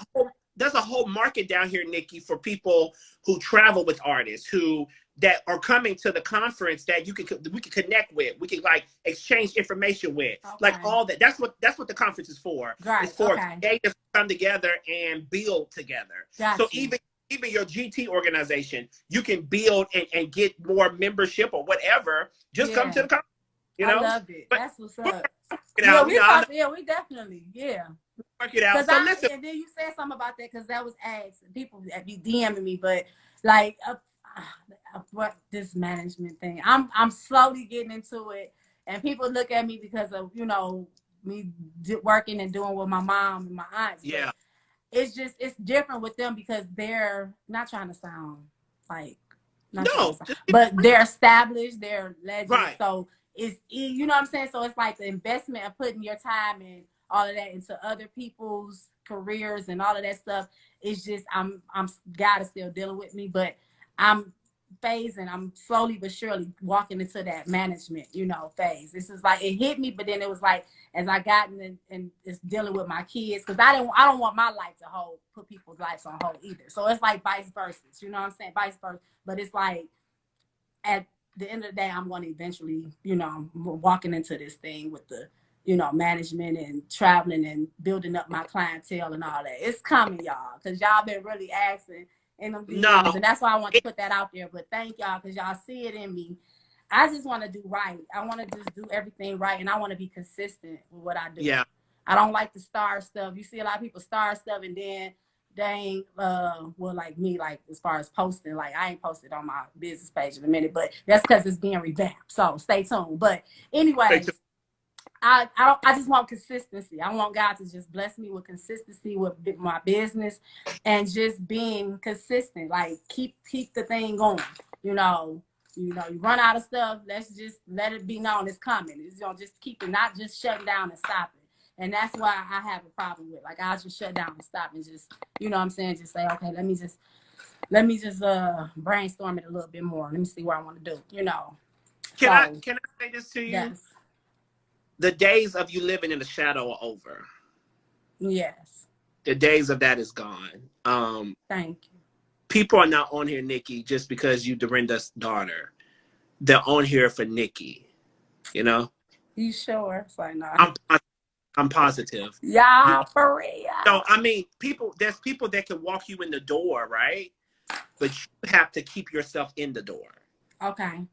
There's a whole market down here, Nikki, for people who travel with artists that are coming to the conference that we can connect with. We can like exchange information with, like all that. That's what the conference is for.
Right.
It's for creators to come together and build together. So even your GT organization, you can build and get more membership or whatever. Just come to the conference. You know,
I love it.
but
that's what's up. We definitely,
work it out. So listen,
and then you said something about that because that was asked. People be DMing me, but like what this management thing. I'm slowly getting into it, and people look at me because of me working and doing with my mom and my aunts.
Yeah.
But it's different with them because they're not trying to sound like but they're established, they're legends. Right. So it's you know what I'm saying. So it's like the investment of putting your time and all of that into other people's careers and all of that stuff. It's just I'm God is still dealing with me, but I'm phasing. I'm slowly but surely walking into that management, phase. This is like it hit me, but then it was like as I got in and it's dealing with my kids because I don't want my life to put people's lives on hold either. So it's like vice versa. You know what I'm saying? Vice versa. But it's like at the end of the day, I'm going to eventually, walking into this thing with the, management and traveling and building up my clientele and all that. It's coming, y'all, because y'all been really asking in them DMs, and that's why I want to put that out there. But thank y'all because y'all see it in me. I just want to do right. I want to just do everything right, and I want to be consistent with what I do.
Yeah.
I don't like to star stuff. You see a lot of people star stuff, and then they ain't like me, like as far as posting, like I ain't posted on my business page in a minute, but that's because it's being revamped. So stay tuned. But anyways, I just want consistency. I want God to just bless me with consistency with my business and just being consistent. Like keep the thing going. You run out of stuff. Let's just let it be known it's coming. It's just keep it, not just shutting down and stopping. And that's why I have a problem with I'll just shut down and stop and just, what I'm saying, just say, okay, let me just brainstorm it a little bit more. Let me see what I want to do,
Can I say this to you?
Yes.
The days of you living in the shadow are over.
Yes.
The days of that is gone.
Thank you.
People are not on here, Nikki, just because you Dorinda's daughter. They're on here for Nikki. You
sure? It's like, no.
I'm positive.
Yeah, for real.
So, I mean, there's people that can walk you in the door, right? But you have to keep yourself in the door.
Okay.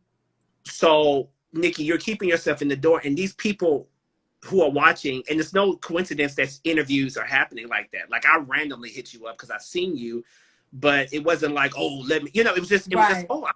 So, Nikki, you're keeping yourself in the door. And these people who are watching, and it's no coincidence that interviews are happening like that. Like, I randomly hit you up because I've seen you, but it wasn't like, oh, let me, it was just, oh, I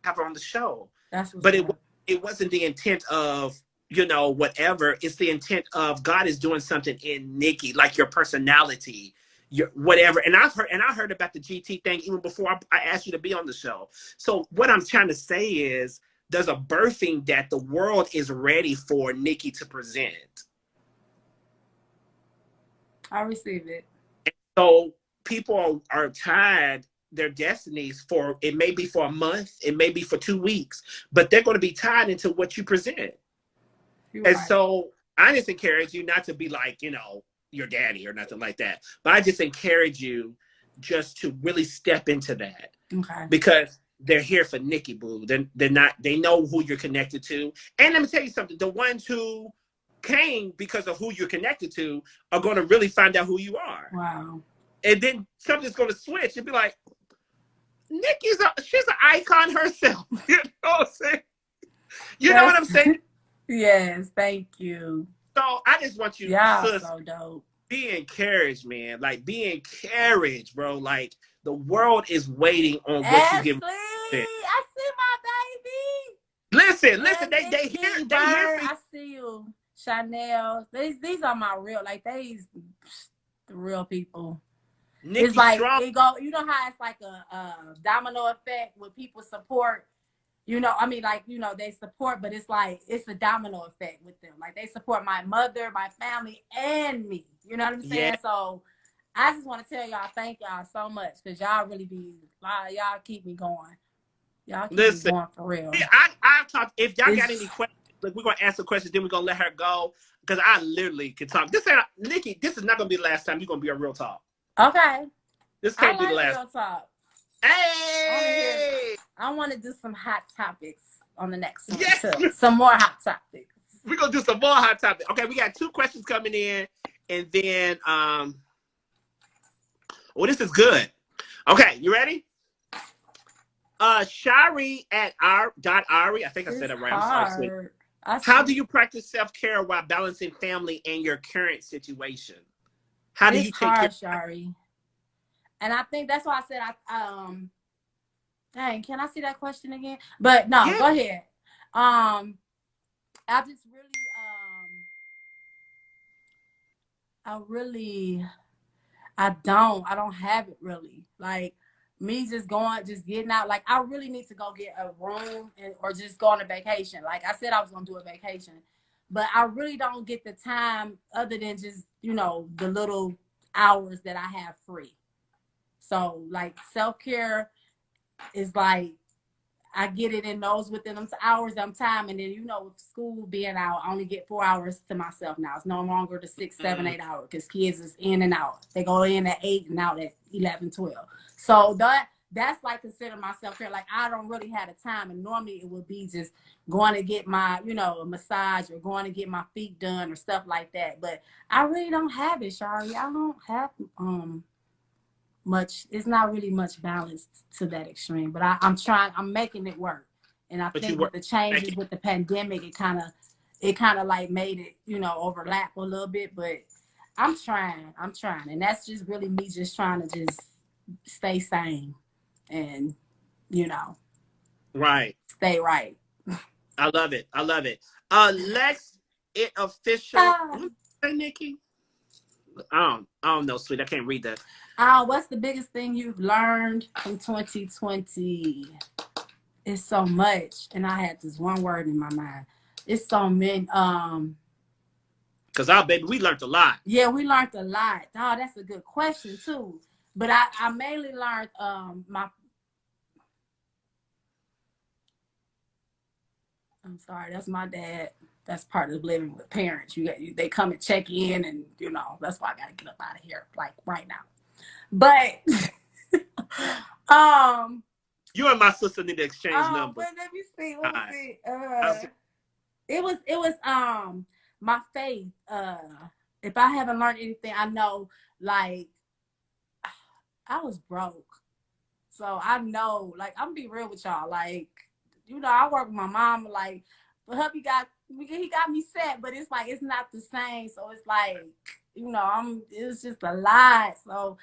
have her on the show. But it wasn't the intent of, whatever. It's the intent of God is doing something in Nikki, like your personality, your whatever. And I heard about the GT thing even before I asked you to be on the show. So what I'm trying to say is there's a birthing that the world is ready for Nikki to present.
I receive it.
So people are tied their destinies for, it may be for a month, it may be for 2 weeks, but they're going to be tied into what you present.
You're
And
right.
so I just encourage you not to be like, your daddy or nothing like that. But I just encourage you just to really step into that.
Okay.
Because they're here for Nikki Boo. They're not, they know who you're connected to. And let me tell you something, the ones who came because of who you're connected to are going to really find out who you are.
Wow.
And then something's going to switch and be like, she's an icon herself. You know what I'm saying? You know what I'm saying?
Yes, thank you.
So I just want you,
Y'all
sis,
so dope.
be encouraged, man. Like, be encouraged, bro. Like, the world is waiting on what you give.
Ashley, I see my baby.
Listen,
And
they
Nikki,
hear
Bird,
for you.
I see you. Shanell. These are my real, like, the real people. It's
Nikki
like,
Strong.
it go, you know how it's like a domino effect when people support, I mean, like, they support, but it's like, it's a domino effect with them. Like, they support my mother, my family, and me. You know what I'm saying?
Yeah.
So I just want to tell y'all, thank y'all so much, because y'all really y'all keep me going. Y'all keep me
Listen,
going for real.
I've talked. If y'all got
It's
any questions, look, we're gonna answer questions. Then we're gonna let her go because I literally can talk. This ain't Nikki. This is not gonna be the last time you're gonna be a real talk.
okay.
This
I
can't be the
like
last.
real talk.
Hey,
I want to do some hot topics on the next one
yes,
too. Some more hot topics.
we're gonna do some more hot topic. Okay, we got 2 questions coming in, and then well, this is good. Okay, you ready? Shari at Ari. I think I said
It's
it right. I'm sorry, sweet.
hard. I
How
see.
do you practice self-care while balancing family and your current situation? How do
It's
you take care?
hard, Shari. And I think that's why I said dang, can I see that question again? But no,
Yeah.
go ahead. I just really I don't have it really. Like me just getting out. Like I really need to go get a room or just go on a vacation. Like I said I was gonna do a vacation. But I really don't get the time other than just, the little hours that I have free. So like self-care is like I get it in those within them hours, them time, and then with school being out, I only get 4 hours to myself now. It's no longer the 6, 7, 8 hours because kids is in and out. They go in at 8 and out at 11, 12. So that's like consider my self care. Like I don't really have the time, and normally it would be just going to get my a massage or going to get my feet done or stuff like that. But I really don't have it, Shari. I don't have much. It's not really much balance to that extreme, but I'm making it work. And I
But you
think
work.
with the changes
Thank you.
with the pandemic, it kind of like made it overlap a little bit, but I'm trying, and that's just really me just trying to just stay sane and
Right.
stay right.
I love it. I love it. Lex, it official.
Ah.
What say, Nikki? I don't know, sweet. I can't read that.
What's the biggest thing you've learned from 2020? It's so much, and I had this one word in my mind. It's so many.
Cause our baby, we learned a lot.
Yeah, we learned a lot. Oh, that's a good question too. But I mainly learned I'm sorry, that's my dad. That's part of living with parents. They come and check in, and that's why I gotta get up out of here like right now. But
You and my sister need to exchange numbers.
but let me see.
Right.
It was my faith. If I haven't learned anything, I know like I was broke. So I know, like, I'm gonna be real with y'all. Like, I work with my mom. Like, but hubby he got me set, but it's like it's not the same. So it's like, it's just a lot. So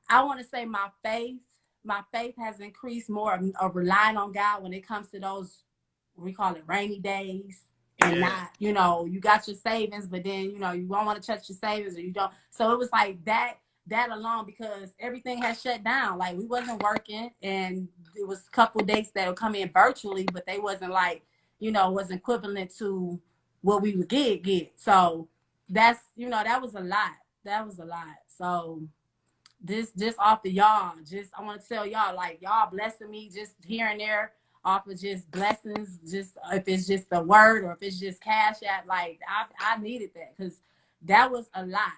I want to say my faith has increased more of relying on God when it comes to those we call it rainy days. And
Yeah.
not, you got your savings, but then you don't want to touch your savings or you don't. So it was like that. that alone, because everything has shut down. Like, we wasn't working, and it was a couple dates that would come in virtually, but they wasn't like, wasn't equivalent to what we would get. So that's, that was a lot. That was a lot. So just off of y'all, I want to tell y'all, like, y'all blessing me just here and there, off of just blessings, just if it's just a word or if it's just cash out, like, I needed that, because that was a lot.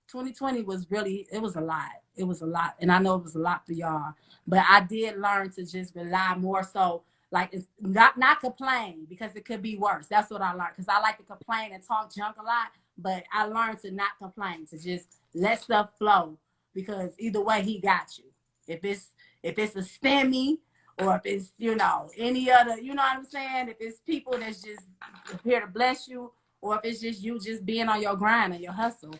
2020 was really, it was a lot. It was a lot, and I know it was a lot for y'all, but I did learn to just rely more so, like, it's not complain, because it could be worse. That's what I learned, because I like to complain and talk junk a lot, but I learned to not complain, to just let stuff flow, because either way, he got you. If it's a STEMI, or if it's, any other, you know what I'm saying? If it's people that's just here to bless you, or if it's just you just being on your grind and your hustle.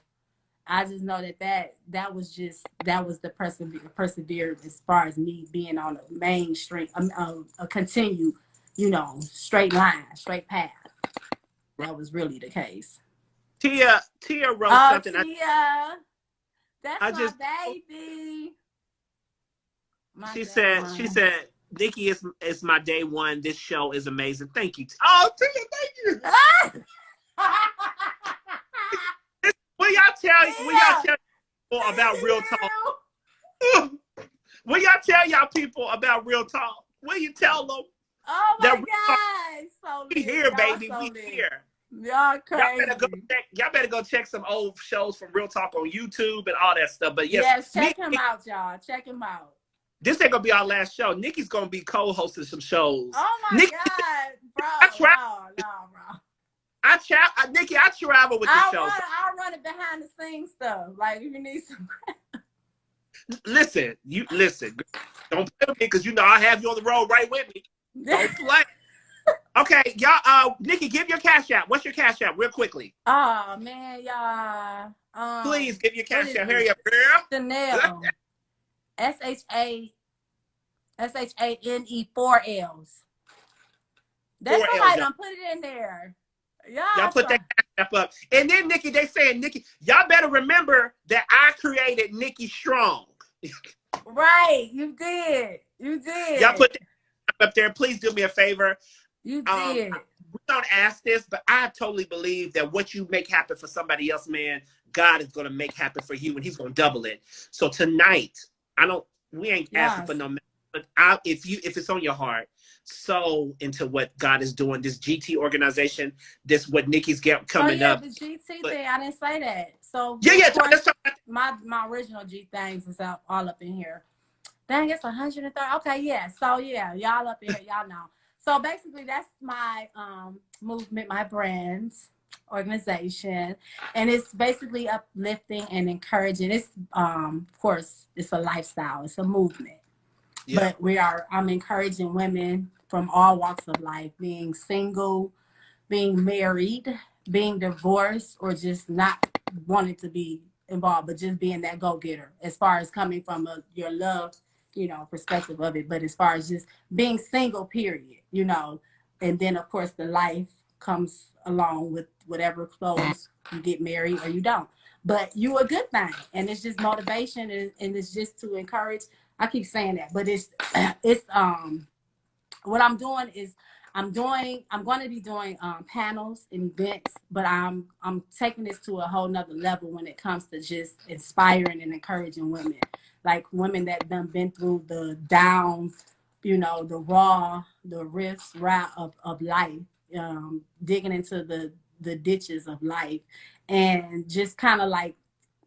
I just know that was the perseverance, as far as me being on a mainstream, a continued, straight line, straight path. That was really the case.
Tia wrote something.
Tia, that's my baby.
She said, Nikki is my day one. This show is amazing. Thank you. Oh, Tia, thank you. Will y'all tell people about real talk? Will y'all tell y'all people about real talk? Will you tell them?
Oh my God! So
we here, baby. So we here.
Y'all crazy.
Y'all better go check some old shows from Real Talk on YouTube and all that stuff. But
yes, check him out, y'all. Check him out.
This ain't gonna be our last show. Nikki's gonna be co-hosting some shows.
Oh my God, bro! No, bro.
Nikki, I travel with the show.
I'll run it behind the scenes stuff. Like, if you need some.
Listen. Don't play with me, because I have you on the road right with me. Don't play. Okay, y'all. Nikki, give your cash app. What's your cash app, real quickly?
Oh man, y'all.
Please give your cash app. Hurry up, girl.
Shanell. SHANE 4 L's. That's somebody done put it in there.
Y'all put that cash app up. And then Nikki, they saying, Nikki, y'all better remember that I created Nikki Strong.
Right, you did.
Y'all put that up there. Please do me a favor.
You did.
We don't ask this, but I totally believe that what you make happen for somebody else, man, God is going to make happen for you, and he's going to double it. So tonight, we ain't asking for no money, but if it's on your heart, sow into what God is doing, this GT organization, this what Nikki's coming up.
The GT thing, I didn't say that. So
let's talk about
my original G things is all up in here. Dang, it's 130. Okay, yeah. So yeah, y'all up in here, y'all know. So basically, that's my movement, my brand's organization, and it's basically uplifting and encouraging. It's of course, it's a lifestyle, it's a movement, but I'm encouraging women from all walks of life, being single, being married, being divorced, or just not wanting to be involved, but just being that go-getter, as far as coming from your love, perspective of it. But as far as just being single, period, and then of course the life comes along with whatever flows. You get married or you don't, but you a good thing, and it's just motivation, and it's just to encourage. I keep saying that, but it's what I'm doing is I'm going to be doing panels and events, but I'm taking this to a whole nother level when it comes to just inspiring and encouraging women, like women that done been through the down, the raw, the rifts of life, digging into the ditches of life, and just kind of like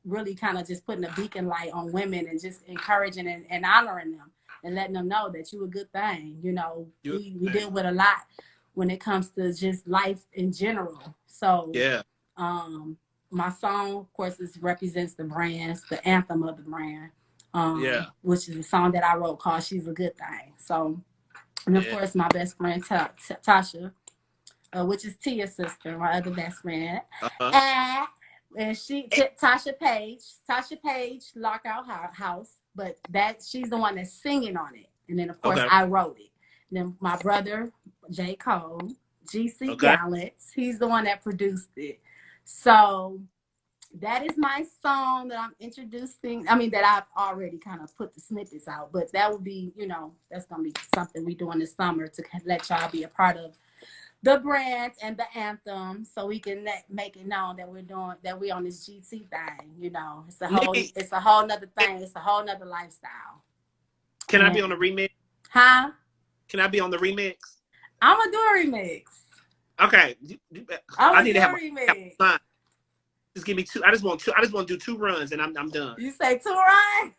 really kind of just putting a beacon light on women, and just encouraging and honoring them, and letting them know that you a good thing. We deal with a lot when it comes to just life in general. So my song, of course, represents the brands, the anthem of the brand, which is a song that I wrote called She's a Good Thing. So, and of course, my best friend Tasha, which is Tia's sister, my other best friend. And Tasha Page, Lockout House, but she's the one that's singing on it. And then of course I wrote it. And then my brother, J. Cole, GC Gallant, he's the one that produced it. So that is my song that I'm introducing. I mean, that I've already kind of put the snippets out, but that will be, you know, that's going to be something we doing this summer to let y'all be a part of the brand and the anthem, so we can make it known that we're on this GT thing. You know,
Nikki,
it's a whole nother thing. It's a whole nother lifestyle.
Can I be on the remix?
Huh?
Can I be on the remix?
I'm gonna do a remix.
Okay.
I need to have a remix.
Just give me two. I just want to do 2 runs and I'm done.
You say 2 runs?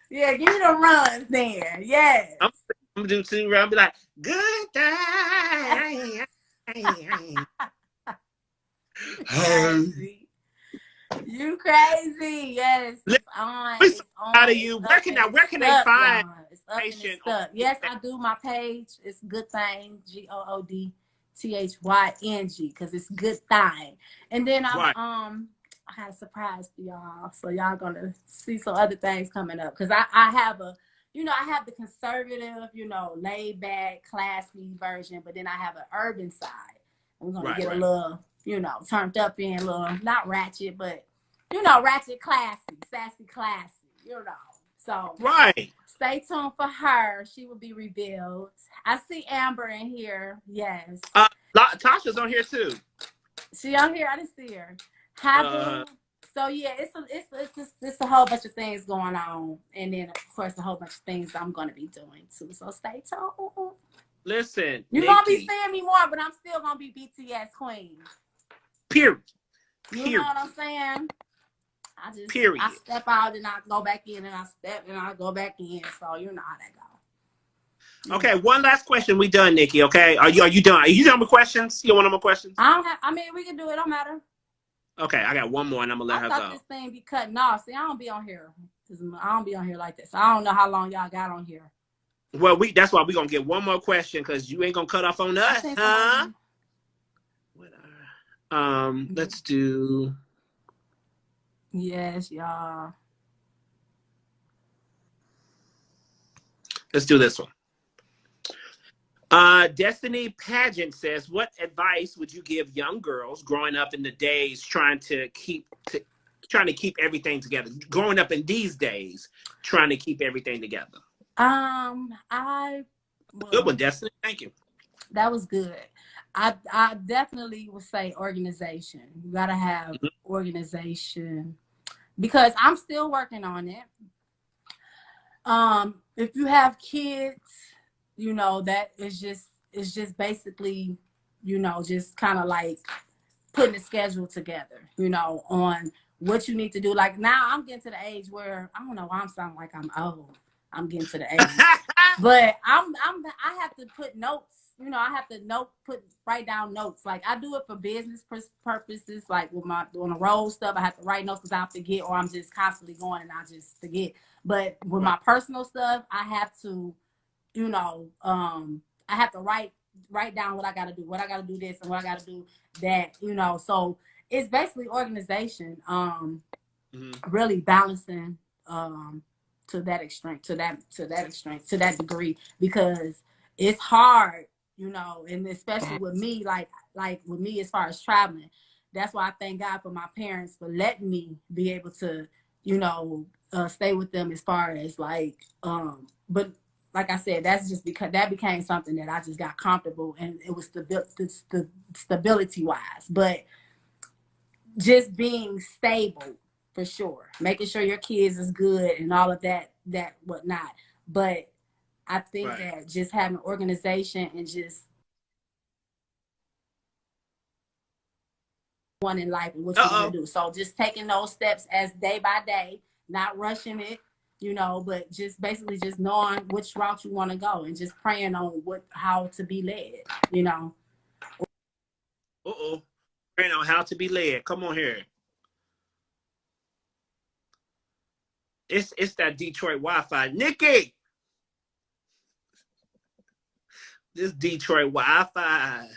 Yeah, give me the runs then. Yes.
I'm gonna do 2 runs. Be like, good day.
Crazy. You crazy. Yes. It's on. It's on.
Out of you. Where can they find
information? Yes, I do my page. It's Good Thing. GOODTHYNG, because it's Good Thing. And then I had a surprise for y'all. So y'all gonna see some other things coming up. Because I have a, you know, I have the conservative, you know, laid back, classy version, but then I have an urban side. We're gonna get a little, you know, turned up in, a little, not ratchet, but you know, ratchet, classy, sassy, classy, you know. So stay tuned for her. She will be revealed. I see Amber in here. Yes.
Tasha's on here too.
She on here. I didn't see her. So yeah, it's a whole bunch of things going on, and then of course a whole bunch of things I'm gonna be doing too. So stay tuned.
Listen,
you're gonna be seeing me more, but I'm still gonna be BTS queen.
Period.
You know what I'm saying? I step out and I go back in, and I step and I go back in. So you know how that go.
Okay, one last question. We done, Nikki. Okay, are you done? Are you done with questions? You want no more questions?
I mean, we can do it. Don't matter.
Okay, I got one more, and I'm gonna let her go.
I thought this thing be cutting off. See, I don't be on here. I don't be on here like this. I don't know how long y'all got on here.
Well, that's why we're gonna get one more question, because you ain't gonna cut off on us, huh? Let's do.
Yes, y'all.
Let's do this one. Destiny Pageant says, what advice would you give young girls growing up in the days trying to keep everything together? Growing up in these days, trying to keep everything together. Good one, Destiny. Thank you.
That was good. I definitely would say organization. You gotta have organization, because I'm still working on it. If you have kids, you know, that is just basically, you know, just kind of like putting a schedule together, you know, on what you need to do. Like now I'm getting to the age where I don't know why I'm sounding like I'm old. I'm getting to the age, but I have to put notes. You know, I have to write down notes. Like I do it for business purposes. Like with on the road stuff, I have to write notes because I forget, or I'm just constantly going and I just forget. But with my personal stuff, I have to, you know, I have to write down what I got to do, this and what I got to do that, you know. So it's basically organization, really balancing, to that extreme, to that degree, because it's hard, you know, and especially with me, like with me as far as traveling. That's why I thank God for my parents for letting me be able to, you know, stay with them as far as like, but like I said, that's just because that became something that I just got comfortable, and it was the stability wise, but just being stable for sure, making sure your kids is good and all of that whatnot. But I think that just having organization and just one in life and what you're gonna do. So just taking those steps as day by day, not rushing it, you know, but just basically just knowing which route you want to go and just praying on how to be led, you know.
Praying on how to be led. Come on here. It's that Detroit Wi-Fi. Nikki! This Detroit Wi-Fi.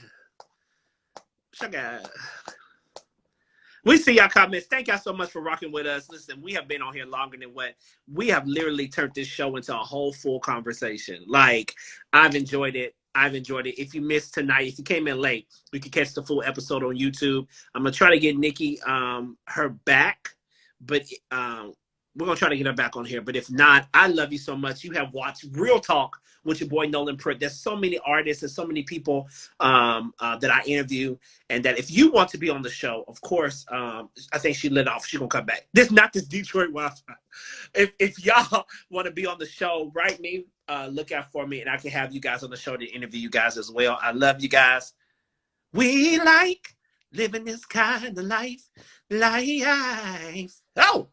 We see y'all comments. Thank y'all so much for rocking with us. Listen, we have been on here longer than what we have literally turned this show into a whole full conversation. Like, I've enjoyed it. I've enjoyed it. If you missed tonight, if you came in late, you can catch the full episode on YouTube. I'm gonna try to get Nikki her back, but we're gonna try to get her back on here. But if not, I love you so much. You have watched Real Talk with your boy Nolan Pritt. There's so many artists and so many people that I interview, and that if you want to be on the show, of course, I think she lit off. She's gonna come back. This not this Detroit Wi-Fi. If y'all want to be on the show, write me. Look out for me, and I can have you guys on the show to interview you guys as well. I love you guys. We like living this kind of life. Oh,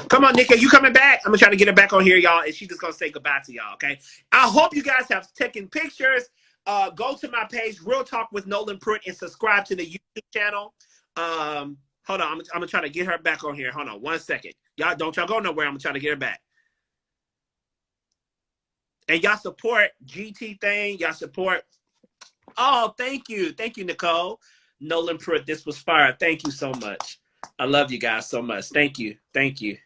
come on, Nikki. You coming back? I'm going to try to get her back on here, y'all, and she's just going to say goodbye to y'all, okay? I hope you guys have taken pictures. Go to my page, Real Talk with Nolan Pritt, and subscribe to the YouTube channel. Hold on. I'm going to try to get her back on here. Hold on 1 second. Y'all don't y'all go nowhere. I'm going to try to get her back. And y'all support GT thing. Y'all support. Oh, thank you. Thank you, Nicole. Nolan Pritt, this was fire. Thank you so much. I love you guys so much. Thank you. Thank you.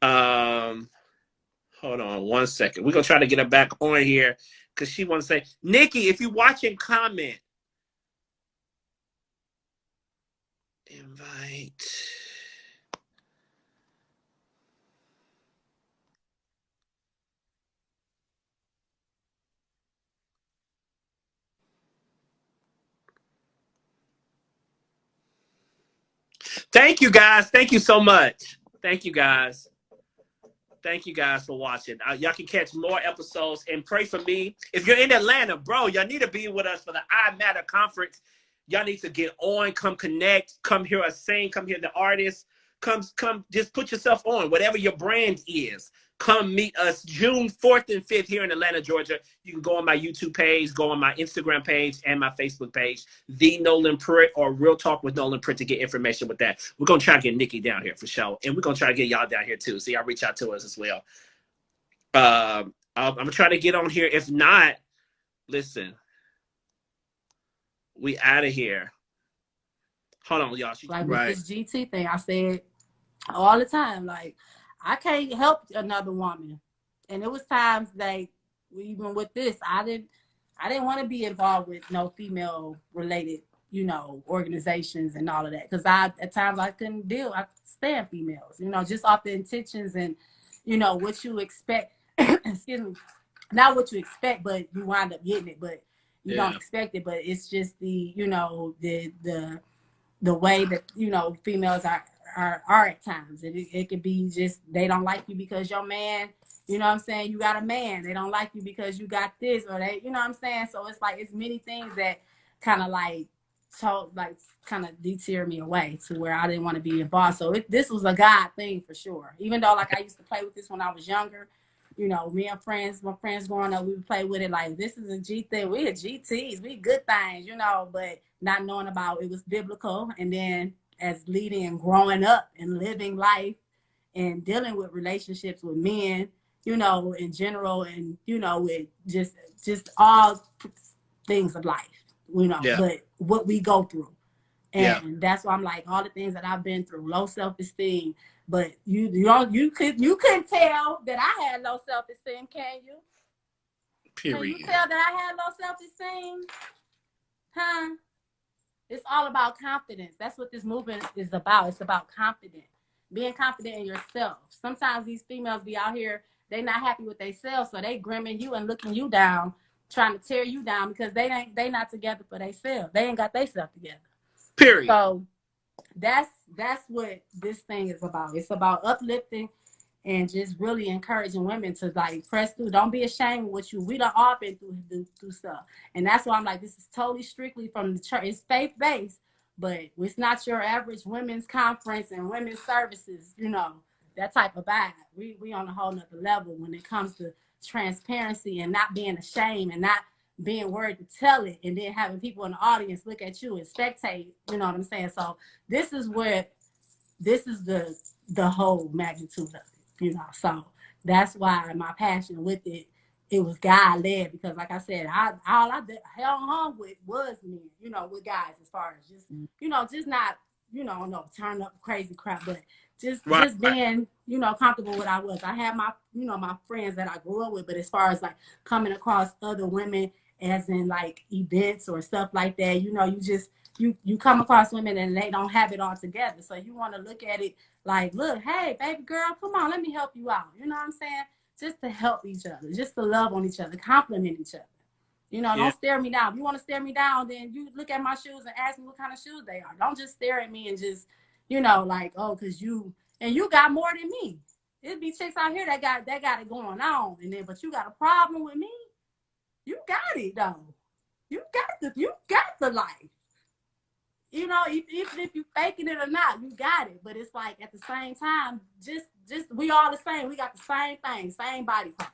Hold on 1 second. We're going to try to get her back on here because she wants to say, Nikki, if you're watching, comment. Invite. Thank you, guys. Thank you so much. Thank you, guys. Thank you guys for watching. Y'all can catch more episodes and pray for me. If you're in Atlanta, bro, y'all need to be with us for the I Matter conference. Y'all need to get on, come connect, come hear us sing, come hear the artists. Come, just put yourself on, whatever your brand is. Come meet us June 4th and 5th here in Atlanta, Georgia. You can go on my YouTube page, go on my Instagram page, and my Facebook page, The Nolan Pritt or Real Talk with Nolan Pritt to get information with that. We're going to try to get Nikki down here for sure. And we're going to try to get y'all down here too. So y'all reach out to us as well. I'm going to try to get on here. If not, listen, we out of here. Hold on, y'all.
Like with this GT thing, I said all the time, like, I can't help another woman. And it was times like even with this, I didn't want to be involved with no female related, organizations and all of that. Because at times I couldn't deal. I stand females, just off the intentions and, what you expect. Excuse me. Not what you expect, but you wind up getting it. But you don't expect it. But it's just the, the way that, females are at times. It could be just they don't like you because your man, you got a man. They don't like you because you got this, or they, So it's like it's many things that kind of kind of deter me away to where I didn't want to be involved. So this was a God thing for sure. Even though like I used to play with this when I was younger, me and my friends growing up, we would play with it like this is a G thing. We are GTs, we good things, but not knowing about it was biblical. And then as leading and growing up and living life and dealing with relationships with men, in general, and with just all things of life, but what we go through. And that's why I'm like, all the things that I've been through, low self-esteem. But you couldn't tell that I had low self-esteem, can you? Period. Can you tell that I had low self-esteem? Huh? It's all about confidence. That's what this movement is about. It's about confidence. Being confident in yourself. Sometimes these females be out here, they not happy with themselves, so they grimming you and looking you down, trying to tear you down because they not together for themselves. They ain't got themselves together. Period. So that's what this thing is about. It's about uplifting and just really encouraging women to like press through. Don't be ashamed of what we done all been through stuff. And that's why I'm like, this is totally strictly from the church. It's faith-based, but it's not your average women's conference and women's services, that type of vibe. We on a whole nother level when it comes to transparency and not being ashamed and not being worried to tell it, and then having people in the audience look at you and spectate, you know what I'm saying? So this is the whole magnitude of it, So that's why my passion with it was God led, because like I said, all I did hell hung with was men, with guys, as far as just, just not, no turn up crazy crap, but
Right.
just being, you know, comfortable with I was. I had my, you know, my friends that I grew up with, but as far as like coming across other women as in like events or stuff like that, you know, you just you come across women and they don't have it all together. So you want to look at it like, look, hey, baby girl, come on, let me help you out. You know what I'm saying? Just to help each other, just to love on each other, compliment each other. You know,
Yeah.
don't stare me down. If you want to stare me down, then you look at my shoes and ask me what kind of shoes they are. Don't just stare at me and just, you know, like, oh, because you got more than me. It'd be chicks out here that got it going on, and then but you got a problem with me. You got it though. You got the life. You know, even if you faking it or not, you got it. But it's like at the same time, just we all the same. We got the same thing, same body parts.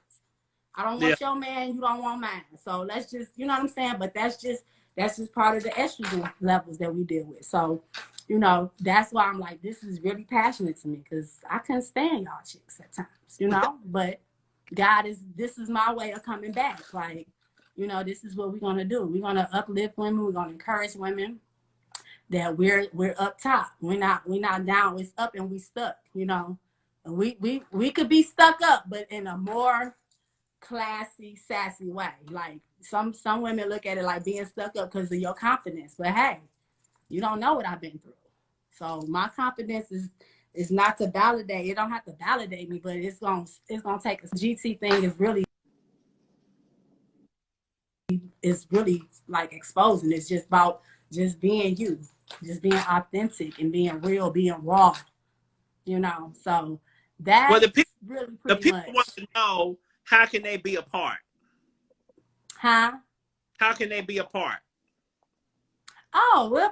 I don't
Yeah.
want your man, you don't want mine. So let's just, you know what I'm saying? But that's just part of the estrogen levels that we deal with. So, you know, that's why I'm like, this is really passionate to me because I couldn't stand y'all chicks at times, you know. But this is my way of coming back. Like, you know, this is what we're gonna do. We're gonna uplift women. We're gonna encourage women that we're up top. We're not down. It's up and we stuck. You know, and we could be stuck up, but in a more classy, sassy way. Like some women look at it like being stuck up because of your confidence. But hey, you don't know what I've been through. So my confidence is not to validate. It don't have to validate me, but it's gonna take a GT thing is really like exposing. It's just about just being you, just being authentic and being real, being raw, you know. So
Well,
that's really
the
pretty
people want
much.
to know, how can they be a part?
Huh?
How can they be a part?
Oh, we'll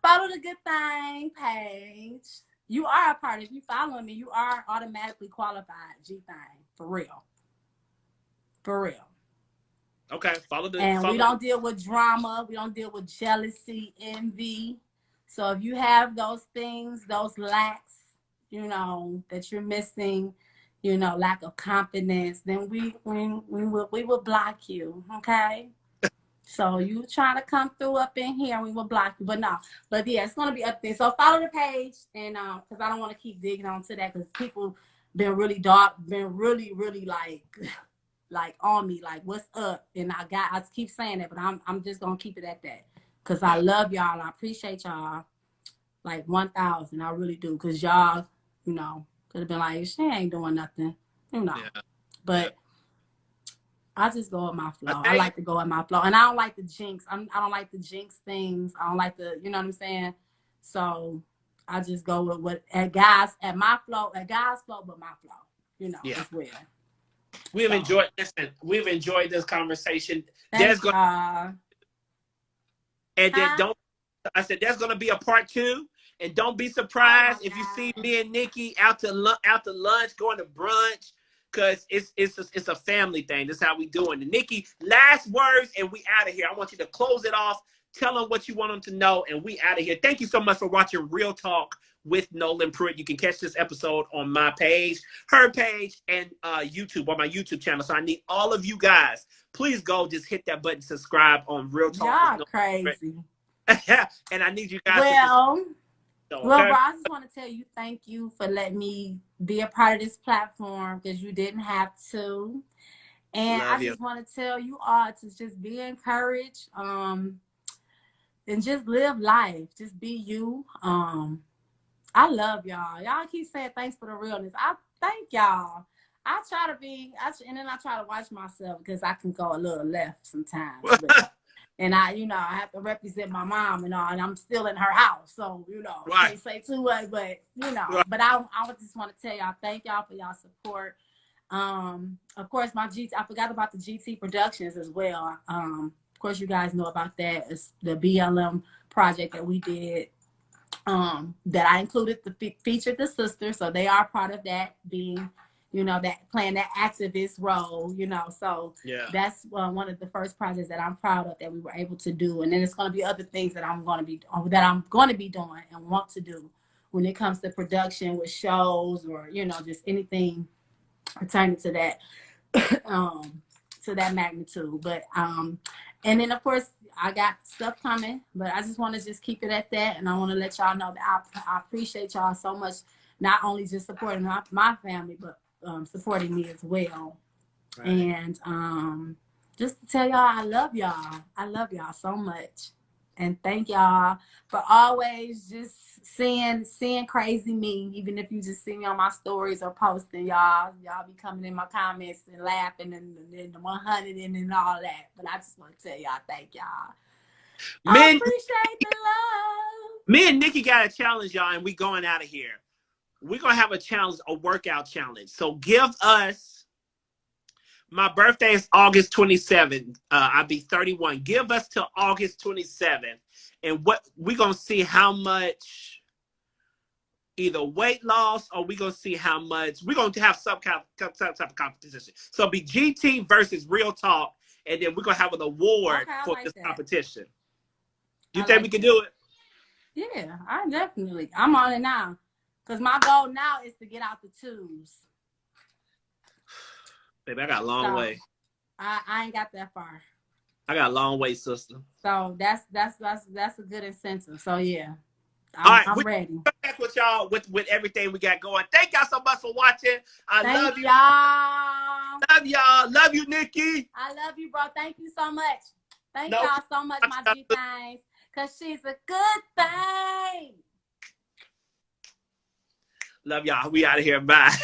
follow the Good Thing page. You are a part. If you follow me, you are automatically qualified. G Thing for real, for real.
Okay,
And we
follow the.
don't deal with drama. We don't deal with jealousy, envy. So if you have those things, those lacks, you know, that you're missing, you know, lack of confidence, then we will block you. Okay. So you trying to come through up in here, we will block you. But no, but yeah, it's gonna be up there. So follow the page, and because I don't want to keep digging onto that because people been really dark, been really like on me, like what's up? And I keep saying that, but I'm just gonna keep it at that because I
Yeah.
love y'all. I appreciate y'all like 1,000. I really do because y'all, you know, could have been like she ain't doing nothing, you know,
Yeah. Yeah.
but. I just go with my
I
flow. I
tell you.
like to go with my flow, and I don't like the jinx. I don't like the jinx things. I don't like the, you know what I'm saying. So I just go with what at my flow, at God's flow, but my flow, you know,
Yeah.
as well.
We've
So
enjoyed. Listen, we've enjoyed this conversation. There's
thank
going
y'all.
and then
Huh?
don't. I said there's going to be a part two, and don't be
Oh my
surprised if you see
God.
me and Nikki out to lunch, going to brunch, because it's a family thing. This is how we doing. And Nikki, last words, and we out of here. I want you to close it off. Tell them what you want them to know, and we out of here. Thank you so much for watching Real Talk with Nolan Pruitt. You can catch this episode on my page, her page, and YouTube on my YouTube channel. So I need all of you guys. Please go just hit that button, subscribe on Real Talk with
Y'all
Nolan Pruitt.
crazy.
And I need you guys to subscribe.
Well, bro,
Okay.
I just want to tell you thank you for letting me be a part of this platform because you didn't have to. And I
Love you.
just want to tell you all to just be encouraged, and just live life. Just be you. I love y'all. Y'all keep saying thanks for the realness. I thank y'all. I try to be, and then I try to watch myself because I can go a little left sometimes. But and I, you know, I have to represent my mom and all, and I'm still in her house, so you know,
Right.
can't say too much. But you know,
Right.
but I just want to tell y'all, thank y'all for y'all support. Of course, I forgot about the GT Productions as well. Of course, you guys know about that. It's the BLM project that we did. That I included featured the sisters, so they are part of that, being, you know, that playing that activist role, you know. So
Yeah.
that's one of the first projects that I'm proud of that we were able to do. And then it's going to be other things that I'm going to be doing and want to do when it comes to production with shows or, you know, just anything pertaining to that. To that magnitude. But and then of course I got stuff coming, but I just want to just keep it at that, and I want to let y'all know that I appreciate y'all so much not only just supporting my family, but supporting me as well. Right. And just to tell y'all, I love y'all. I love y'all so much. And thank y'all for always just seeing crazy me, even if you just see me on my stories or posting, y'all be coming in my comments and laughing and the 100 and all that. But I just want to tell y'all, thank y'all. I appreciate the love.
Me and Nikki got a challenge, y'all, and we going out of here. We're going to have a challenge, a workout challenge. So give us, my birthday is August 27th. I'll be 31. Give us till August 27th. And what we're going to see how much either weight loss or we're going to see how much, we're going to have some type of competition. So it'll be GT versus Real Talk. And then we're going to have an award for this competition. You think we can do it?
Yeah, I'm on it now. Because my goal now is to get out the twos.
Baby, I got a long way.
I ain't got that far.
I got a long way, sister.
So that's a good incentive. So yeah.
I'm
ready.
Come back with y'all with everything we got going. Thank y'all so much for watching.
Thank y'all.
Love y'all. Love you, Nikki.
I love you, bro. Thank you so much. Thank y'all so much, my G-Things. Because she's a good thing.
Love y'all. We out of here. Bye.